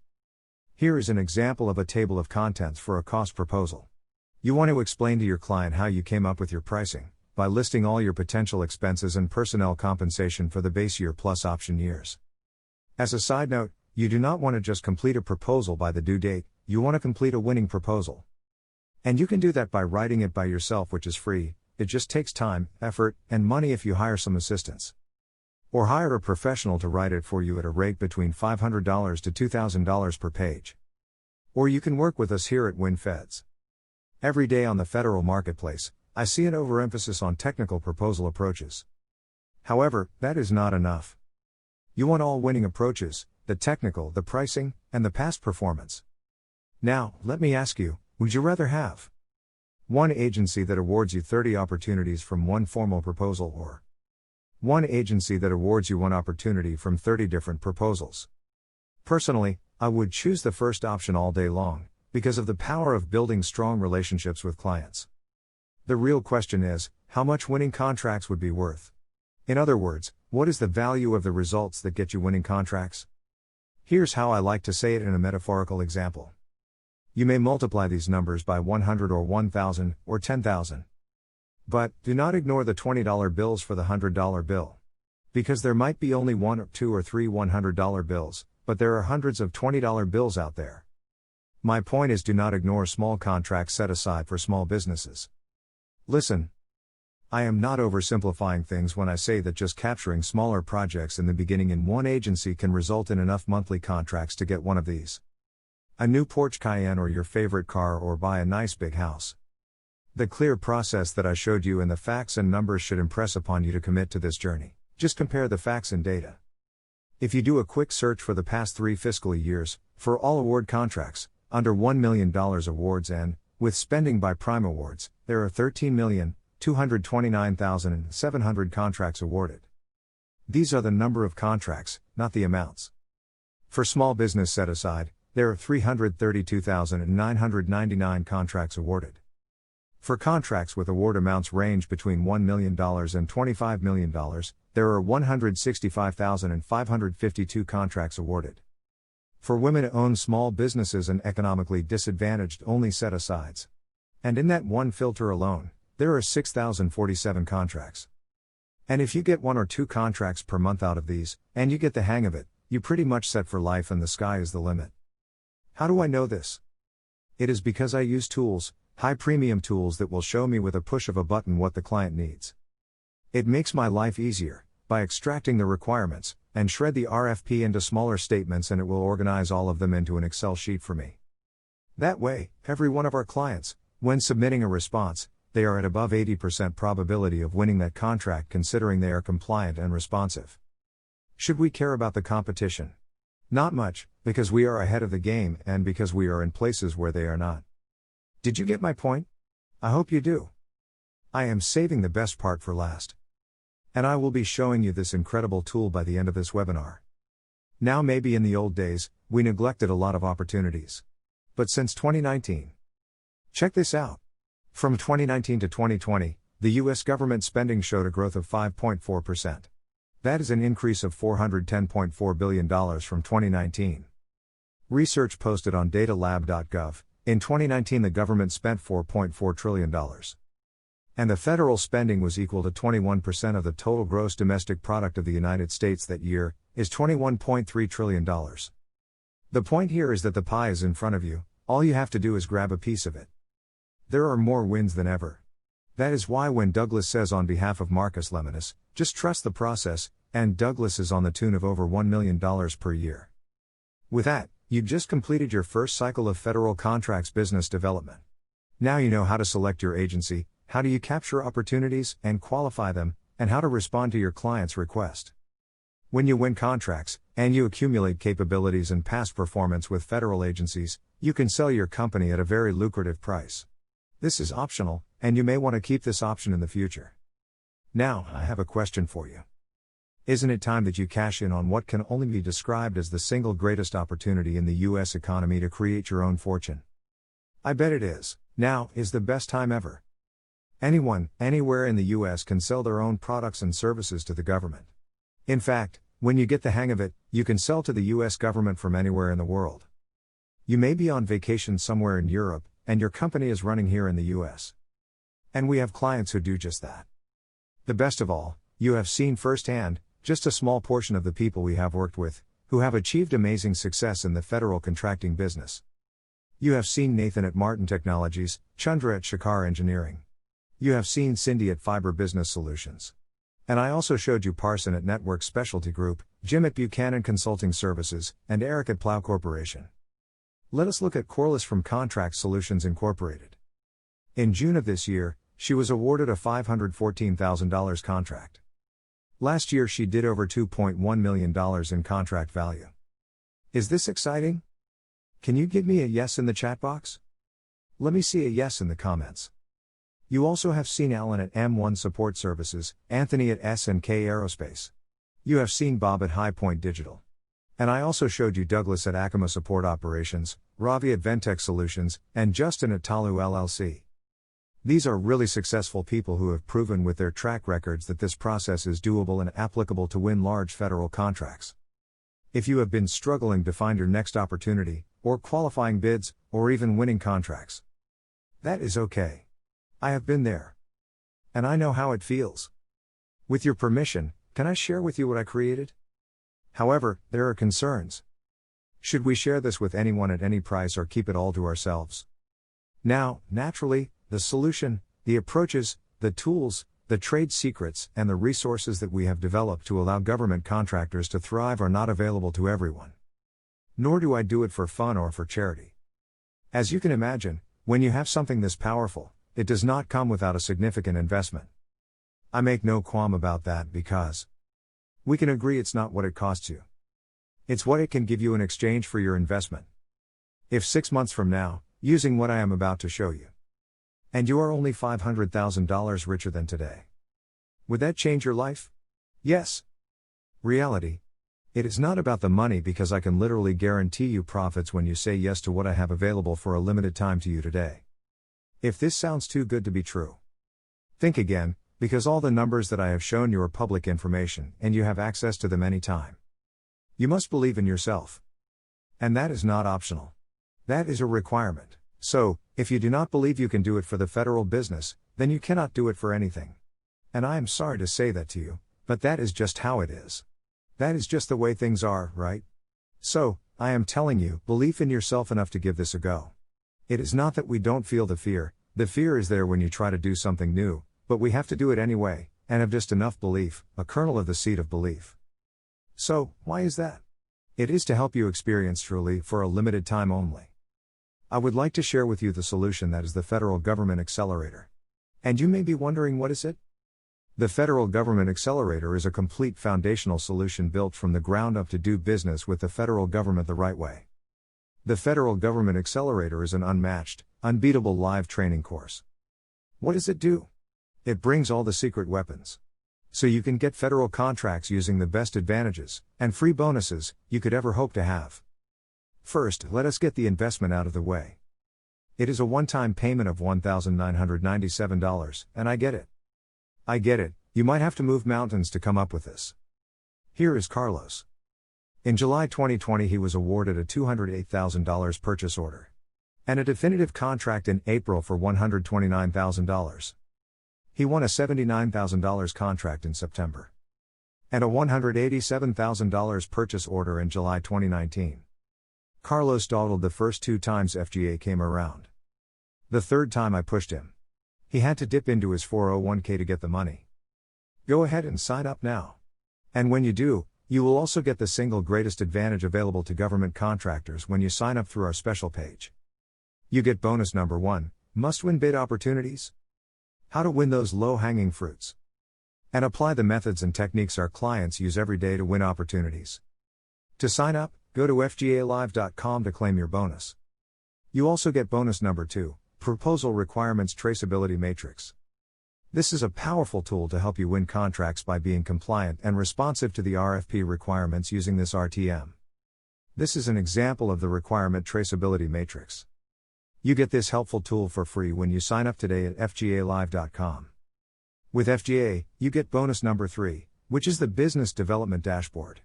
Here is an example of a table of contents for a cost proposal. You want to explain to your client how you came up with your pricing, by listing all your potential expenses and personnel compensation for the base year plus option years. As a side note, you do not want to just complete a proposal by the due date, you want to complete a winning proposal. And you can do that by writing it by yourself, which is free. It just takes time, effort, and money if you hire some assistants. Or hire a professional to write it for you at a rate between $500 to $2,000 per page. Or you can work with us here at WinFeds. Every day on the federal marketplace, I see an overemphasis on technical proposal approaches. However, that is not enough. You want all winning approaches, the technical, the pricing, and the past performance. Now, let me ask you, would you rather have one agency that awards you 30 opportunities from one formal proposal, or one agency that awards you one opportunity from 30 different proposals? Personally, I would choose the first option all day long, because of the power of building strong relationships with clients. The real question is, how much winning contracts would be worth? In other words, what is the value of the results that get you winning contracts? Here's how I like to say it in a metaphorical example. You may multiply these numbers by 100 or 1,000 or 10,000. But, do not ignore the $20 bills for the $100 bill. Because there might be only 1 or 2 or 3 $100 bills, but there are hundreds of $20 bills out there. My point is, do not ignore small contracts set aside for small businesses. Listen. I am not oversimplifying things when I say that just capturing smaller projects in the beginning in one agency can result in enough monthly contracts to get one of these. A new Porsche Cayenne or your favorite car, or buy a nice big house. The clear process that I showed you and the facts and numbers should impress upon you to commit to this journey. Just compare the facts and data. If you do a quick search for the past 3 fiscal years, for all award contracts, under $1 million awards and, with spending by Prime Awards, there are 13,229,700 contracts awarded. These are the number of contracts, not the amounts. For small business set aside, there are 332,999 contracts awarded. For contracts with award amounts range between $1 million and $25 million, there are 165,552 contracts awarded. For women-owned small businesses and economically disadvantaged only set-asides. And in that one filter alone, there are 6,047 contracts. And if you get 1 or 2 contracts per month out of these, and you get the hang of it, you're pretty much set for life and the sky is the limit. How do I know this? It is because I use tools, high premium tools that will show me with a push of a button what the client needs. It makes my life easier, by extracting the requirements, and shred the RFP into smaller statements, and it will organize all of them into an Excel sheet for me. That way, every one of our clients, when submitting a response, they are at above 80% probability of winning that contract, considering they are compliant and responsive. Should we care about the competition? Not much, because we are ahead of the game and because we are in places where they are not. Did you get my point? I hope you do. I am saving the best part for last. And I will be showing you this incredible tool by the end of this webinar. Now, maybe in the old days, we neglected a lot of opportunities. But since 2019. Check this out. From 2019 to 2020, the U.S. government spending showed a growth of 5.4%. That is an increase of $410.4 billion from 2019. Research posted on datalab.gov, in 2019 the government spent $4.4 trillion. And the federal spending was equal to 21% of the total gross domestic product of the United States that year, is $21.3 trillion. The point here is that the pie is in front of you, all you have to do is grab a piece of it. There are more wins than ever. That is why when Douglas says on behalf of Marcus Lemonis, just trust the process, and Douglas is on the tune of over $1 million per year. With that, you've just completed your first cycle of federal contracts business development. Now you know how to select your agency, how do you capture opportunities and qualify them, and how to respond to your client's request. When you win contracts, and you accumulate capabilities and past performance with federal agencies, you can sell your company at a very lucrative price. This is optional, and you may want to keep this option in the future. Now, I have a question for you. Isn't it time that you cash in on what can only be described as the single greatest opportunity in the U.S. economy to create your own fortune? I bet it is. Now is the best time ever. Anyone, anywhere in the U.S. can sell their own products and services to the government. In fact, when you get the hang of it, you can sell to the U.S. government from anywhere in the world. You may be on vacation somewhere in Europe, and your company is running here in the U.S. And we have clients who do just that. The best of all, you have seen firsthand, just a small portion of the people we have worked with, who have achieved amazing success in the federal contracting business. You have seen Nathan at Martin Technologies, Chandra at Shakar Engineering. You have seen Cindy at Fiber Business Solutions. And I also showed you Parson at Network Specialty Group, Jim at Buchanan Consulting Services, and Eric at Plow Corporation. Let us look at Corliss from Contract Solutions Incorporated. In June of this year, she was awarded a $514,000 contract. Last year she did over $2.1 million in contract value. Is this exciting? Can you give me a yes in the chat box? Let me see a yes in the comments. You also have seen Alan at M1 Support Services, Anthony at S&K Aerospace. You have seen Bob at High Point Digital. And I also showed you Douglas at Acoma Support Operations, Ravi at Ventec Solutions, and Justin at Talu LLC. These are really successful people who have proven with their track records that this process is doable and applicable to win large federal contracts. If you have been struggling to find your next opportunity, or qualifying bids, or even winning contracts, that is okay. I have been there. And I know how it feels. With your permission, can I share with you what I created? However, there are concerns. Should we share this with anyone at any price or keep it all to ourselves? Now, naturally, the solution, the approaches, the tools, the trade secrets, and the resources that we have developed to allow government contractors to thrive are not available to everyone. Nor do I do it for fun or for charity. As you can imagine, when you have something this powerful, it does not come without a significant investment. I make no qualm about that because we can agree it's not what it costs you. It's what it can give you in exchange for your investment. If 6 months from now, using what I am about to show you, and you are only $500,000 richer than today, would that change your life? Yes. Reality. It is not about the money because I can literally guarantee you profits when you say yes to what I have available for a limited time to you today. If this sounds too good to be true, think again, because all the numbers that I have shown you are public information and you have access to them anytime. You must believe in yourself. And that is not optional. That is a requirement. So, if you do not believe you can do it for the federal business, then you cannot do it for anything. And I am sorry to say that to you, but that is just how it is. That is just the way things are, right? So, I am telling you, believe in yourself enough to give this a go. It is not that we don't feel the fear is there when you try to do something new, but we have to do it anyway, and have just enough belief, a kernel of the seed of belief. So, why is that? It is to help you experience truly for a limited time only. I would like to share with you the solution that is the Federal Government Accelerator. And you may be wondering, what is it? The Federal Government Accelerator is a complete foundational solution built from the ground up to do business with the federal government the right way. The Federal Government Accelerator is an unmatched, unbeatable live training course. What does it do? It brings all the secret weapons. So you can get federal contracts using the best advantages, and free bonuses, you could ever hope to have. First, let us get the investment out of the way. It is a one-time payment of $1,997, and I get it. I get it, you might have to move mountains to come up with this. Here is Carlos. In July 2020 he was awarded a $208,000 purchase order. And a definitive contract in April for $129,000. He won a $79,000 contract in September. And a $187,000 purchase order in July 2019. Carlos dawdled the first 2 times FGA came around. The third time I pushed him. He had to dip into his 401k to get the money. Go ahead and sign up now. And when you do, you will also get the single greatest advantage available to government contractors when you sign up through our special page. You get bonus number 1, must-win bid opportunities. How to win those low-hanging fruits. And apply the methods and techniques our clients use every day to win opportunities. To sign up, go to fgalive.com to claim your bonus. You also get bonus number 2, Proposal Requirements Traceability Matrix. This is a powerful tool to help you win contracts by being compliant and responsive to the RFP requirements using this RTM. This is an example of the Requirement Traceability Matrix. You get this helpful tool for free when you sign up today at fgalive.com. With FGA, you get bonus number 3, which is the Business Development Dashboard.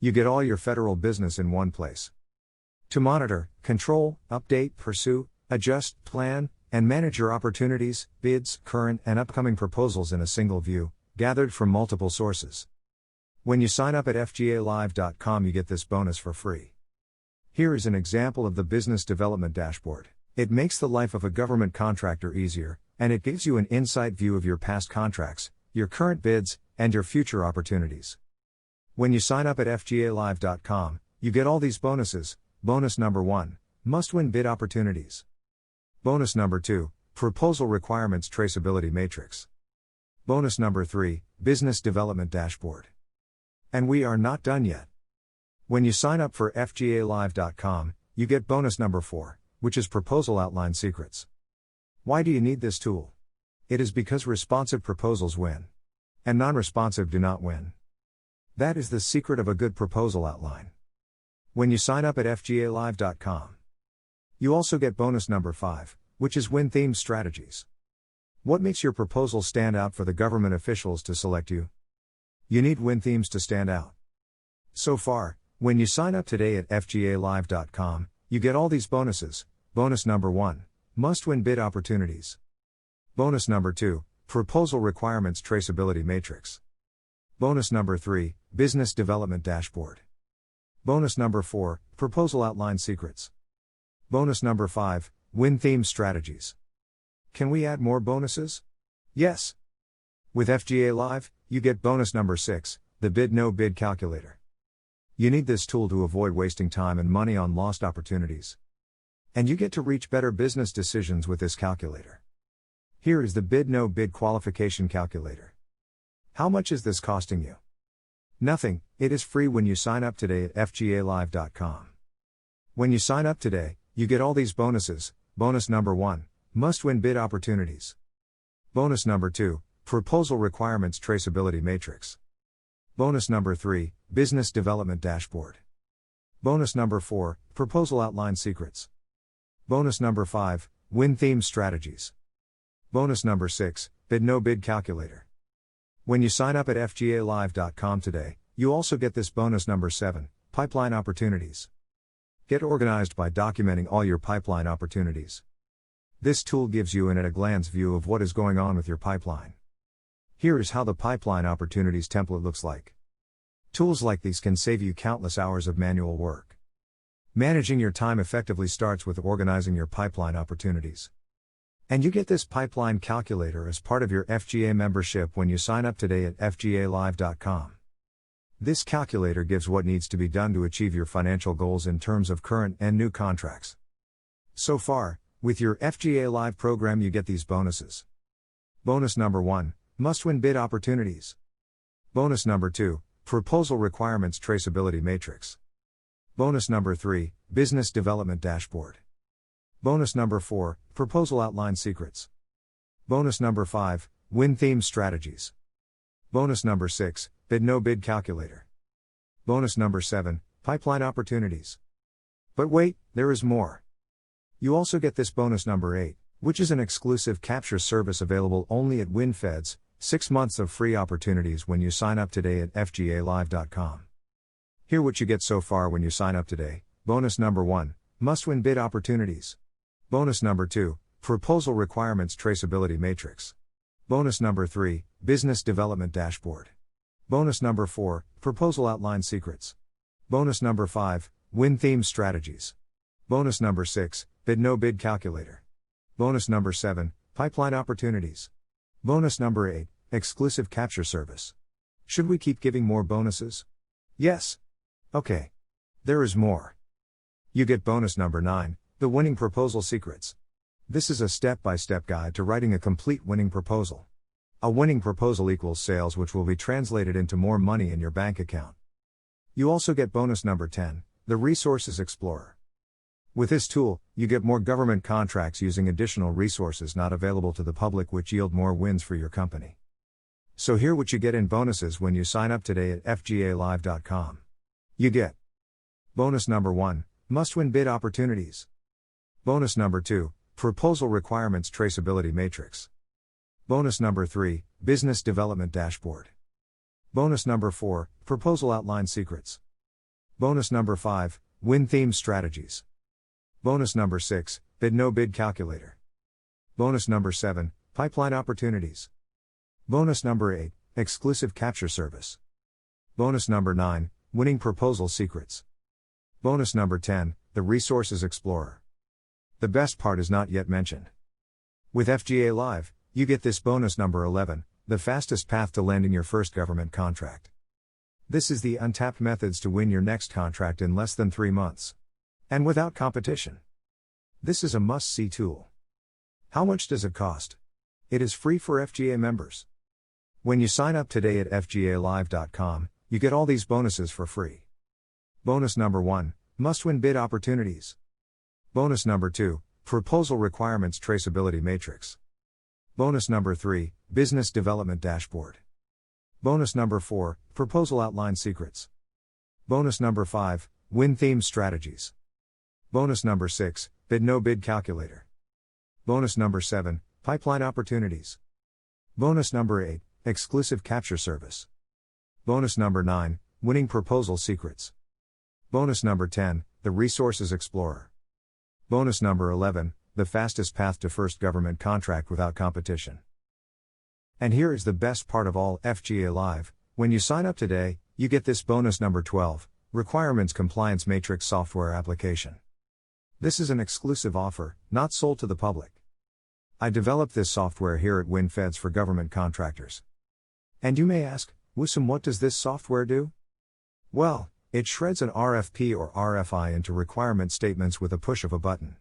You get all your federal business in one place. To monitor, control, update, pursue, adjust, plan, and manage your opportunities, bids, current and upcoming proposals in a single view, gathered from multiple sources. When you sign up at fgalive.com, you get this bonus for free. Here is an example of the Business Development Dashboard. It makes the life of a government contractor easier, and it gives you an insight view of your past contracts, your current bids, and your future opportunities. When you sign up at fgalive.com, you get all these bonuses. Bonus number 1, must-win bid opportunities. Bonus number 2, Proposal Requirements Traceability Matrix. Bonus number 3, Business Development Dashboard. And we are not done yet. When you sign up for fgalive.com, you get bonus number 4, which is Proposal Outline Secrets. Why do you need this tool? It is because responsive proposals win. And non-responsive do not win. That is the secret of a good proposal outline. When you sign up at fgalive.com, you also get bonus number 5, which is Win Theme Strategies. What makes your proposal stand out for the government officials to select you? You need win themes to stand out. So far, when you sign up today at fgalive.com, you get all these bonuses. Bonus number 1, must-win bid opportunities. Bonus number 2, Proposal Requirements Traceability Matrix. Bonus number 3, Business Development Dashboard. Bonus number 4, Proposal Outline Secrets. Bonus number 5, Win Theme Strategies. Can we add more bonuses? Yes. With FGA Live, you get bonus number 6, the Bid No Bid Calculator. You need this tool to avoid wasting time and money on lost opportunities. And you get to reach better business decisions with this calculator. Here is the Bid No Bid Qualification Calculator. How much is this costing you? Nothing, it is free when you sign up today at fgalive.com. When you sign up today, you get all these bonuses. Bonus number 1, must-win bid opportunities. Bonus number 2, Proposal Requirements Traceability Matrix. Bonus number 3, Business Development Dashboard. Bonus number 4, Proposal Outline Secrets. Bonus number 5, Win Theme Strategies. Bonus number 6, Bid No Bid Calculator. When you sign up at fgalive.com today, you also get this bonus number 7, Pipeline Opportunities. Get organized by documenting all your pipeline opportunities. This tool gives you an at-a-glance view of what is going on with your pipeline. Here is how the Pipeline Opportunities template looks like. Tools like these can save you countless hours of manual work. Managing your time effectively starts with organizing your pipeline opportunities. And you get this pipeline calculator as part of your FGA membership when you sign up today at fgalive.com. This calculator gives what needs to be done to achieve your financial goals in terms of current and new contracts. So far, with your FGA Live program you get these bonuses. Bonus number 1, must-win bid opportunities. Bonus number 2, Proposal Requirements Traceability Matrix. Bonus number 3, Business Development Dashboard. Bonus number 4, Proposal Outline Secrets. Bonus number 5, Win Theme Strategies. Bonus number 6, Bid No Bid Calculator. Bonus number 7, Pipeline Opportunities. But wait, there is more. You also get this bonus number 8, which is an exclusive capture service available only at WinFeds, 6 months of free opportunities when you sign up today at fgalive.com. Hear what you get so far when you sign up today. Bonus number 1, must-win bid opportunities. Bonus number 2, proposal requirements traceability matrix. Bonus number 3, business development dashboard. Bonus number 4, proposal outline secrets. Bonus number 5, win theme strategies. Bonus number 6, bid no bid calculator. Bonus number 7, pipeline opportunities. Bonus number 8, exclusive capture service. Should we keep giving more bonuses? Yes. Okay. There is more. You get bonus number 9, the winning proposal secrets. This is a step-by-step guide to writing a complete winning proposal. A winning proposal equals sales which will be translated into more money in your bank account. You also get bonus number 10, the Resources Explorer. With this tool, you get more government contracts using additional resources not available to the public which yield more wins for your company. So hear what you get in bonuses when you sign up today at fgalive.com. You get bonus number 1, must-win bid opportunities. Bonus number 2, proposal requirements traceability matrix. Bonus number 3, business development dashboard. Bonus number 4, proposal outline secrets. Bonus number 5, win theme strategies. Bonus number 6, bid no bid calculator. Bonus number 7, pipeline opportunities. Bonus number 8, exclusive capture service. Bonus number 9, winning proposal secrets. Bonus number 10, the Resources Explorer. The best part is not yet mentioned. With FGA Live, you get this bonus number 11, the fastest path to landing your first government contract. This is the untapped methods to win your next contract in less than 3 months. And without competition. This is a must-see tool. How much does it cost? It is free for FGA members. When you sign up today at fgalive.com, you get all these bonuses for free. Bonus number 1, must-win bid opportunities. Bonus number 2, proposal requirements traceability matrix. Bonus number 3, business development dashboard. Bonus number 4, proposal outline secrets. Bonus number 5, win theme strategies. Bonus number 6, bid no bid calculator. Bonus number 7, pipeline opportunities. Bonus number 8, exclusive capture service. Bonus number 9, winning proposal secrets. Bonus number 10, the Resources Explorer. Bonus number 11, the fastest path to first government contract without competition. And here is the best part of all, FGA Live. When you sign up today, you get this bonus number 12, Requirements Compliance Matrix software application. This is an exclusive offer, not sold to the public. I developed this software here at WinFeds for government contractors. And you may ask, Wissam, what does this software do? Well, it shreds an RFP or RFI into requirement statements with a push of a button.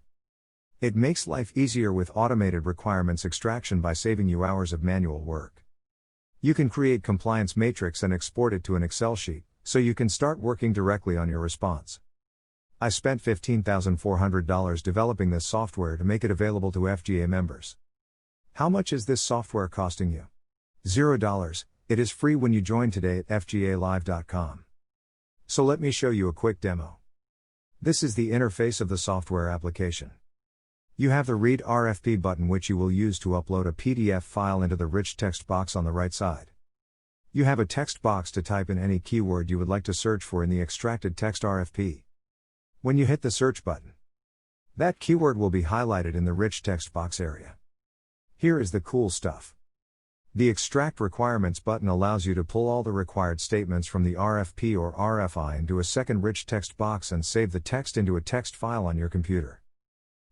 It makes life easier with automated requirements extraction by saving you hours of manual work. You can create compliance matrix and export it to an Excel sheet, so you can start working directly on your response. I spent $15,400 developing this software to make it available to FGA members. How much is this software costing you? $0. It is free when you join today at fgalive.com. So let me show you a quick demo. This is the interface of the software application. You have the Read RFP button which you will use to upload a PDF file into the rich text box on the right side. You have a text box to type in any keyword you would like to search for in the extracted text RFP. When you hit the search button, that keyword will be highlighted in the rich text box area. Here is the cool stuff. The Extract Requirements button allows you to pull all the required statements from the RFP or RFI into a second rich text box and save the text into a text file on your computer.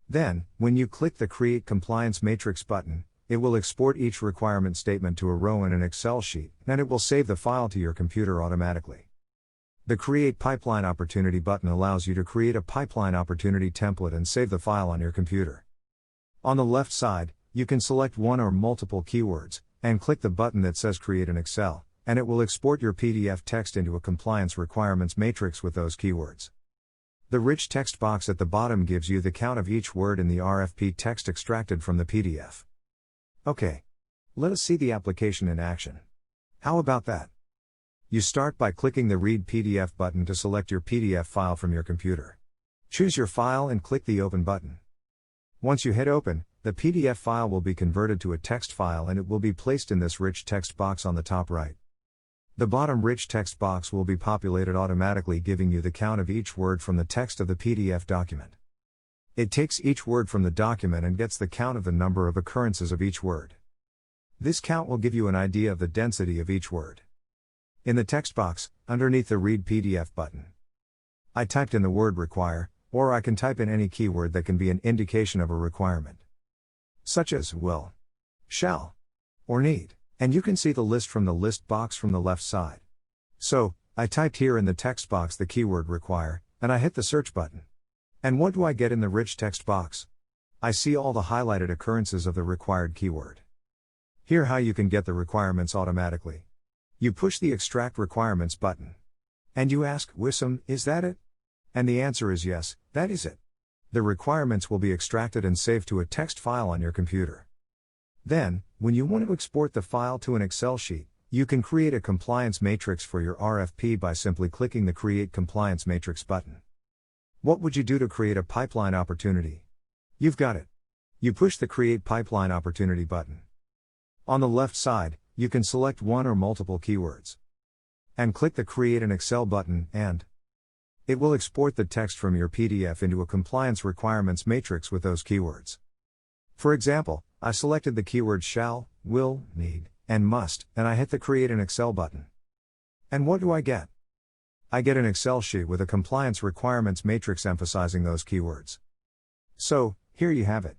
Then, when you click the Create Compliance Matrix button, it will export each requirement statement to a row in an Excel sheet, and it will save the file to your computer automatically. The Create Pipeline Opportunity button allows you to create a pipeline opportunity template and save the file on your computer. On the left side, you can select one or multiple keywords, and click the button that says Create in Excel, and it will export your PDF text into a compliance requirements matrix with those keywords. The rich text box at the bottom gives you the count of each word in the RFP text extracted from the PDF. Okay. Let us see the application in action. How about that? You start by clicking the Read PDF button to select your PDF file from your computer. Choose your file and click the Open button. Once you hit open, the PDF file will be converted to a text file and it will be placed in this rich text box on the top right. The bottom rich text box will be populated automatically, giving you the count of each word from the text of the PDF document. It takes each word from the document and gets the count of the number of occurrences of each word. This count will give you an idea of the density of each word. In the text box, underneath the Read PDF button, I typed in the word require, or I can type in any keyword that can be an indication of a requirement, such as will, shall, or need, and you can see the list from the list box from the left side. So, I typed here in the text box the keyword require, and I hit the search button. And what do I get in the rich text box? I see all the highlighted occurrences of the required keyword. Here how you can get the requirements automatically. You push the Extract Requirements button. And you ask, Wissam, is that it? And the answer is yes, that is it. The requirements will be extracted and saved to a text file on your computer. Then, when you want to export the file to an Excel sheet, you can create a compliance matrix for your RFP by simply clicking the Create Compliance Matrix button. What would you do to create a pipeline opportunity? You've got it. You push the Create Pipeline Opportunity button. On the left side, you can select one or multiple keywords. And click the Create an Excel button, and it will export the text from your PDF into a compliance requirements matrix with those keywords. For example, I selected the keywords shall, will, need, and must, and I hit the Create an Excel button. And what do I get? I get an Excel sheet with a compliance requirements matrix emphasizing those keywords. So, here you have it.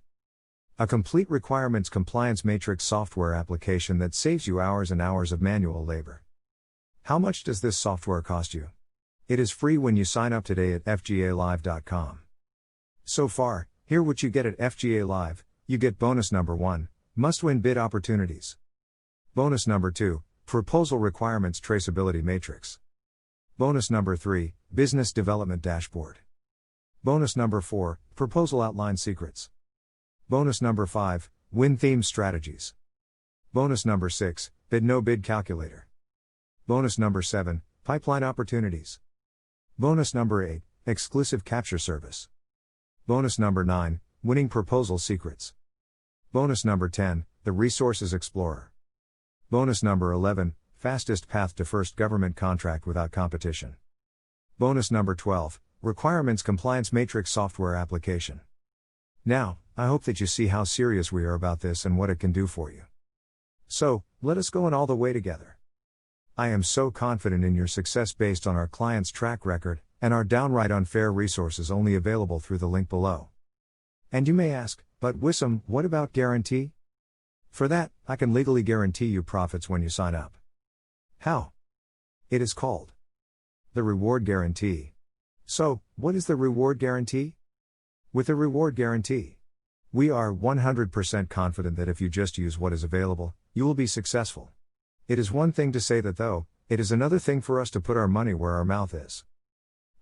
A complete requirements compliance matrix software application that saves you hours and hours of manual labor. How much does this software cost you? It is free when you sign up today at fgalive.com. So far, hear what you get at FGA Live. You get bonus number 1, must-win bid opportunities. Bonus number 2, proposal requirements traceability matrix. Bonus number 3, business development dashboard. Bonus number 4, proposal outline secrets. Bonus number 5, win theme strategies. Bonus number 6, bid no bid calculator. Bonus number 7, pipeline opportunities. Bonus number 8, exclusive capture service. Bonus number 9, winning proposal secrets. Bonus number 10, the Resources Explorer. Bonus number 11, fastest path to first government contract without competition. Bonus number 12, requirements compliance matrix software application. Now, I hope that you see how serious we are about this and what it can do for you. So, let us go in all the way together. I am so confident in your success based on our client's track record, and our downright unfair resources only available through the link below. And you may ask, but Wissam, what about guarantee? For that, I can legally guarantee you profits when you sign up. How? It is called the Reward Guarantee. So, what is the Reward Guarantee? With the Reward Guarantee, we are 100% confident that if you just use what is available, you will be successful. It is one thing to say that though, it is another thing for us to put our money where our mouth is.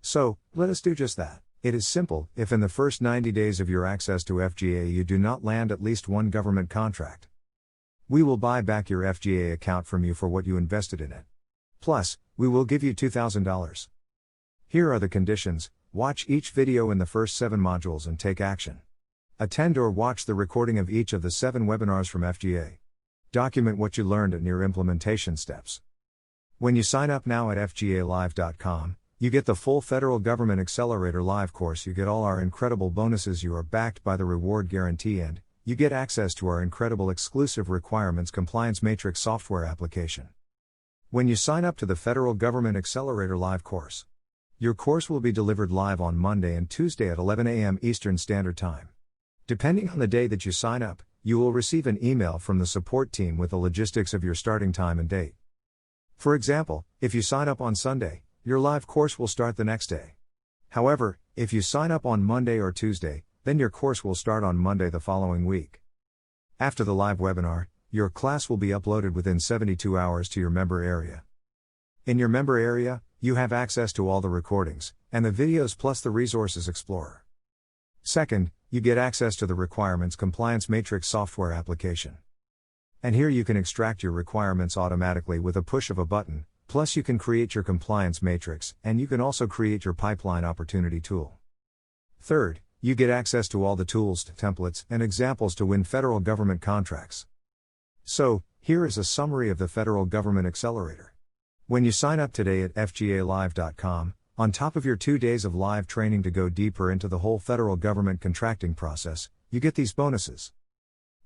So, let us do just that. It is simple, if in the first 90 days of your access to FGA you do not land at least one government contract, we will buy back your FGA account from you for what you invested in it. Plus, we will give you $2,000. Here are the conditions: watch each video in the first 7 modules and take action. Attend or watch the recording of each of the 7 webinars from FGA. Document what you learned at your implementation steps. When you sign up now at fgalive.com, you get the full Federal Government Accelerator Live course, you get all our incredible bonuses, you are backed by the Reward Guarantee, and you get access to our incredible exclusive Requirements Compliance Matrix software application. When you sign up to the Federal Government Accelerator Live course, your course will be delivered live on Monday and Tuesday at 11 a.m. Eastern Standard Time. Depending on the day that you sign up, you will receive an email from the support team with the logistics of your starting time and date. For example, if you sign up on Sunday, your live course will start the next day. However, if you sign up on Monday or Tuesday, then your course will start on Monday the following week. After the live webinar, your class will be uploaded within 72 hours to your member area. In your member area, you have access to all the recordings, and the videos plus the Resources Explorer. Second, you get access to the Requirements Compliance Matrix software application. And here you can extract your requirements automatically with a push of a button, plus you can create your compliance matrix, and you can also create your pipeline opportunity tool. Third, You get access to all the tools, templates, and examples to win federal government contracts. So, here is a summary of the Federal Government Accelerator. When you sign up today at fgalive.com, on top of your 2 days of live training to go deeper into the whole federal government contracting process, you get these bonuses.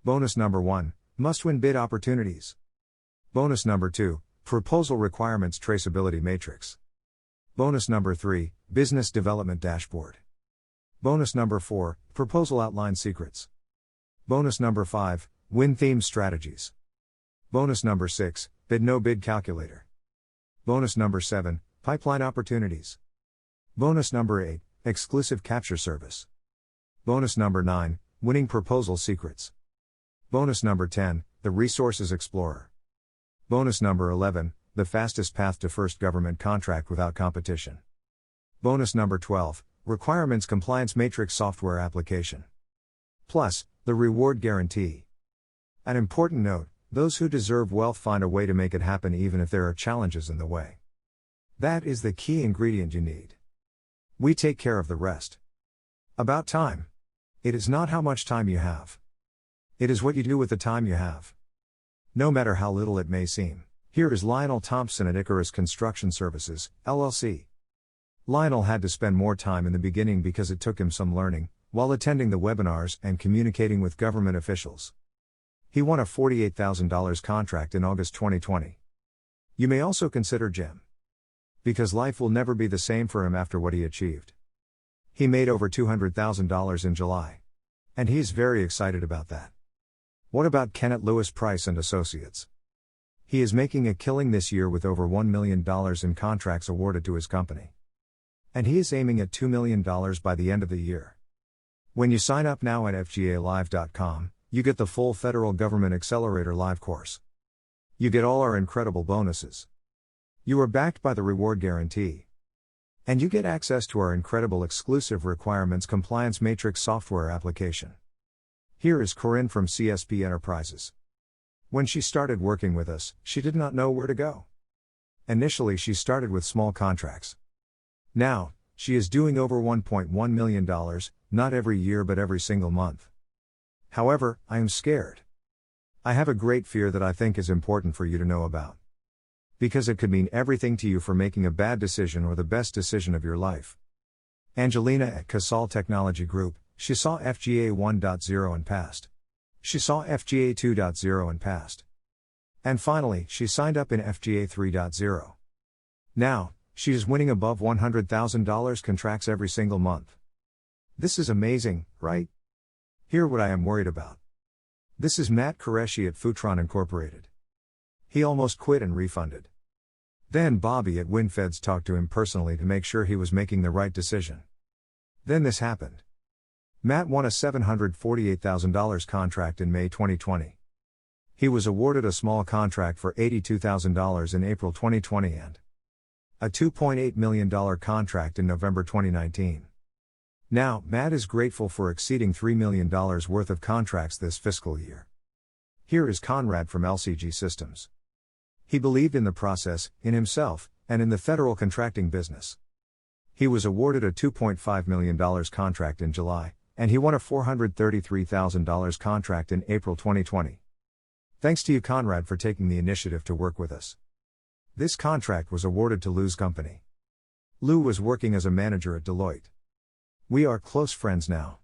Bonus number 1, must-win bid opportunities. Bonus number 2, proposal requirements traceability matrix. Bonus number 3, business development dashboard. Bonus number 4, proposal outline secrets. Bonus number 5, win theme strategies. Bonus number 6, bid no bid calculator. Bonus number 7, pipeline opportunities. Bonus number 8, exclusive capture service. Bonus number 9, winning proposal secrets. Bonus number 10, the resources explorer. Bonus number 11, the fastest path to first government contract without competition. Bonus number 12, requirements compliance matrix software application. Plus, the reward guarantee. An important note, those who deserve wealth find a way to make it happen even if there are challenges in the way. That is the key ingredient you need. We take care of the rest. About time. It is not how much time you have. It is what you do with the time you have. No matter how little it may seem. Here is Lionel Thompson at Icarus Construction Services, LLC. Lionel had to spend more time in the beginning because it took him some learning, while attending the webinars and communicating with government officials. He won a $48,000 contract in August 2020. You may also consider Jim. Because life will never be the same for him after what he achieved. He made over $200,000 in July. And he is very excited about that. What about Kenneth Lewis Price and Associates? He is making a killing this year with over $1 million in contracts awarded to his company. And he is aiming at $2 million by the end of the year. When you sign up now at fgalive.com, you get the full Federal Government Accelerator live course. You get all our incredible bonuses. You are backed by the reward guarantee. And you get access to our incredible exclusive requirements compliance matrix software application. Here is Corinne from CSP Enterprises. When she started working with us, she did not know where to go. Initially, she started with small contracts. Now, she is doing over $1.1 million, not every year but every single month. However, I am scared. I have a great fear that I think is important for you to know about. Because it could mean everything to you for making a bad decision or the best decision of your life. Angelina at Casal Technology Group, she saw FGA 1.0 and passed. She saw FGA 2.0 and passed. And finally, she signed up in FGA 3.0. Now, she is winning above $100,000 contracts every single month. This is amazing, right? Hear what I am worried about. This is Matt Qureshi at Futron Incorporated. He almost quit and refunded. Then Bobby at WinFeds talked to him personally to make sure he was making the right decision. Then this happened. Matt won a $748,000 contract in May 2020. He was awarded a small contract for $82,000 in April 2020 and a $2.8 million contract in November 2019. Now, Matt is grateful for exceeding $3 million worth of contracts this fiscal year. Here is Conrad from LCG Systems. He believed in the process, in himself, and in the federal contracting business. He was awarded a $2.5 million contract in July, and he won a $433,000 contract in April 2020. Thanks to you, Conrad, for taking the initiative to work with us. This contract was awarded to Lou's company. Lou was working as a manager at Deloitte. We are close friends now.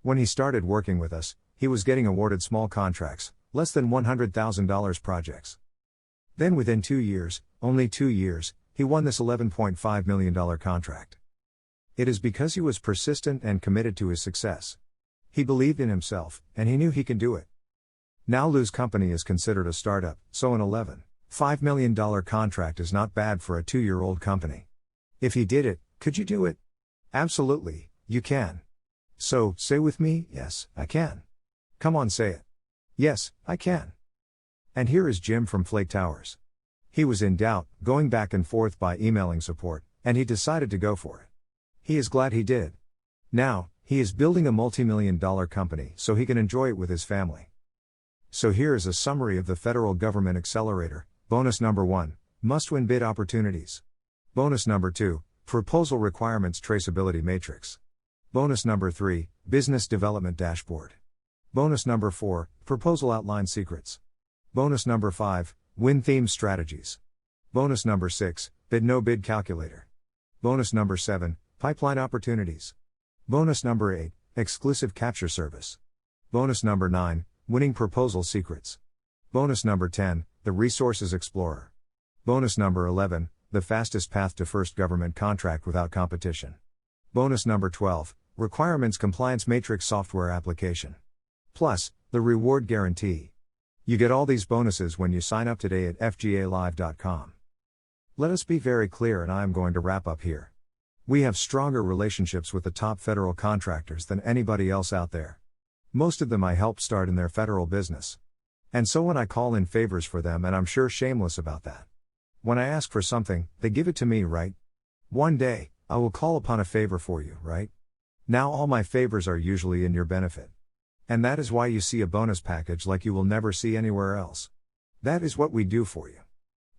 When he started working with us, he was getting awarded small contracts, less than $100,000 projects. Then within 2 years, only 2 years, he won this $11.5 million contract. It is because he was persistent and committed to his success. He believed in himself, and he knew he can do it. Now Lou's company is considered a startup, so an $11.5 million contract is not bad for a 2-year-old company. If he did it, could you do it? Absolutely, you can. So, say with me, yes, I can. Come on, say it. Yes, I can. And here is Jim from Flake Towers. He was in doubt, going back and forth by emailing support, and he decided to go for it. He is glad he did. Now, he is building a multi-million-dollar company so he can enjoy it with his family. So here is a summary of the Federal Government Accelerator. Bonus number 1, must-win bid opportunities. Bonus number 2, proposal requirements traceability matrix. Bonus number 3, Business Development Dashboard. Bonus number 4, Proposal Outline Secrets. Bonus number 5, Win Theme Strategies. Bonus number 6, Bid No Bid Calculator. Bonus number 7, Pipeline Opportunities. Bonus number 8, Exclusive Capture Service. Bonus number 9, Winning Proposal Secrets. Bonus number 10, The Resources Explorer. Bonus number 11, The Fastest Path to First Government Contract Without Competition. Bonus number 12, Requirements Compliance Matrix Software Application. Plus, the Reward Guarantee. You get all these bonuses when you sign up today at fgalive.com. Let us be very clear, and I am going to wrap up here. We have stronger relationships with the top federal contractors than anybody else out there. Most of them I helped start in their federal business. And so when I call in favors for them, and I'm sure shameless about that. When I ask for something, they give it to me, right? One day, I will call upon a favor for you, right? Now all my favors are usually in your benefit. And that is why you see a bonus package like you will never see anywhere else. That is what we do for you.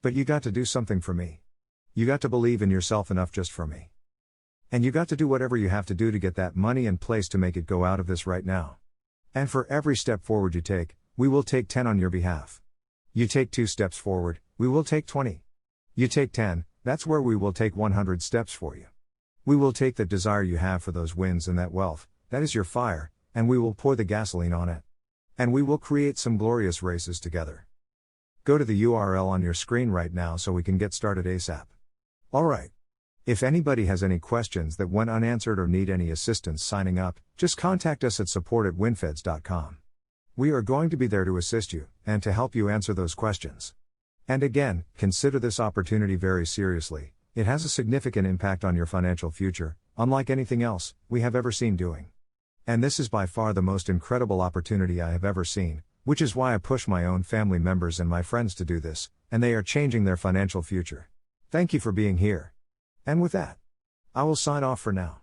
But you got to do something for me. You got to believe in yourself enough just for me. And you got to do whatever you have to do to get that money in place to make it go out of this right now. And for every step forward you take, we will take 10 on your behalf. You take 2 steps forward, we will take 20. You take 10, that's where we will take 100 steps for you. We will take the desire you have for those wins and that wealth, that is your fire, and we will pour the gasoline on it. And we will create some glorious races together. Go to the URL on your screen right now so we can get started ASAP. Alright. If anybody has any questions that went unanswered or need any assistance signing up, just contact us at support@winfeds.com. We are going to be there to assist you, and to help you answer those questions. And again, consider this opportunity very seriously. It has a significant impact on your financial future, unlike anything else we have ever seen doing. And this is by far the most incredible opportunity I have ever seen, which is why I push my own family members and my friends to do this, and they are changing their financial future. Thank you for being here. And with that, I will sign off for now.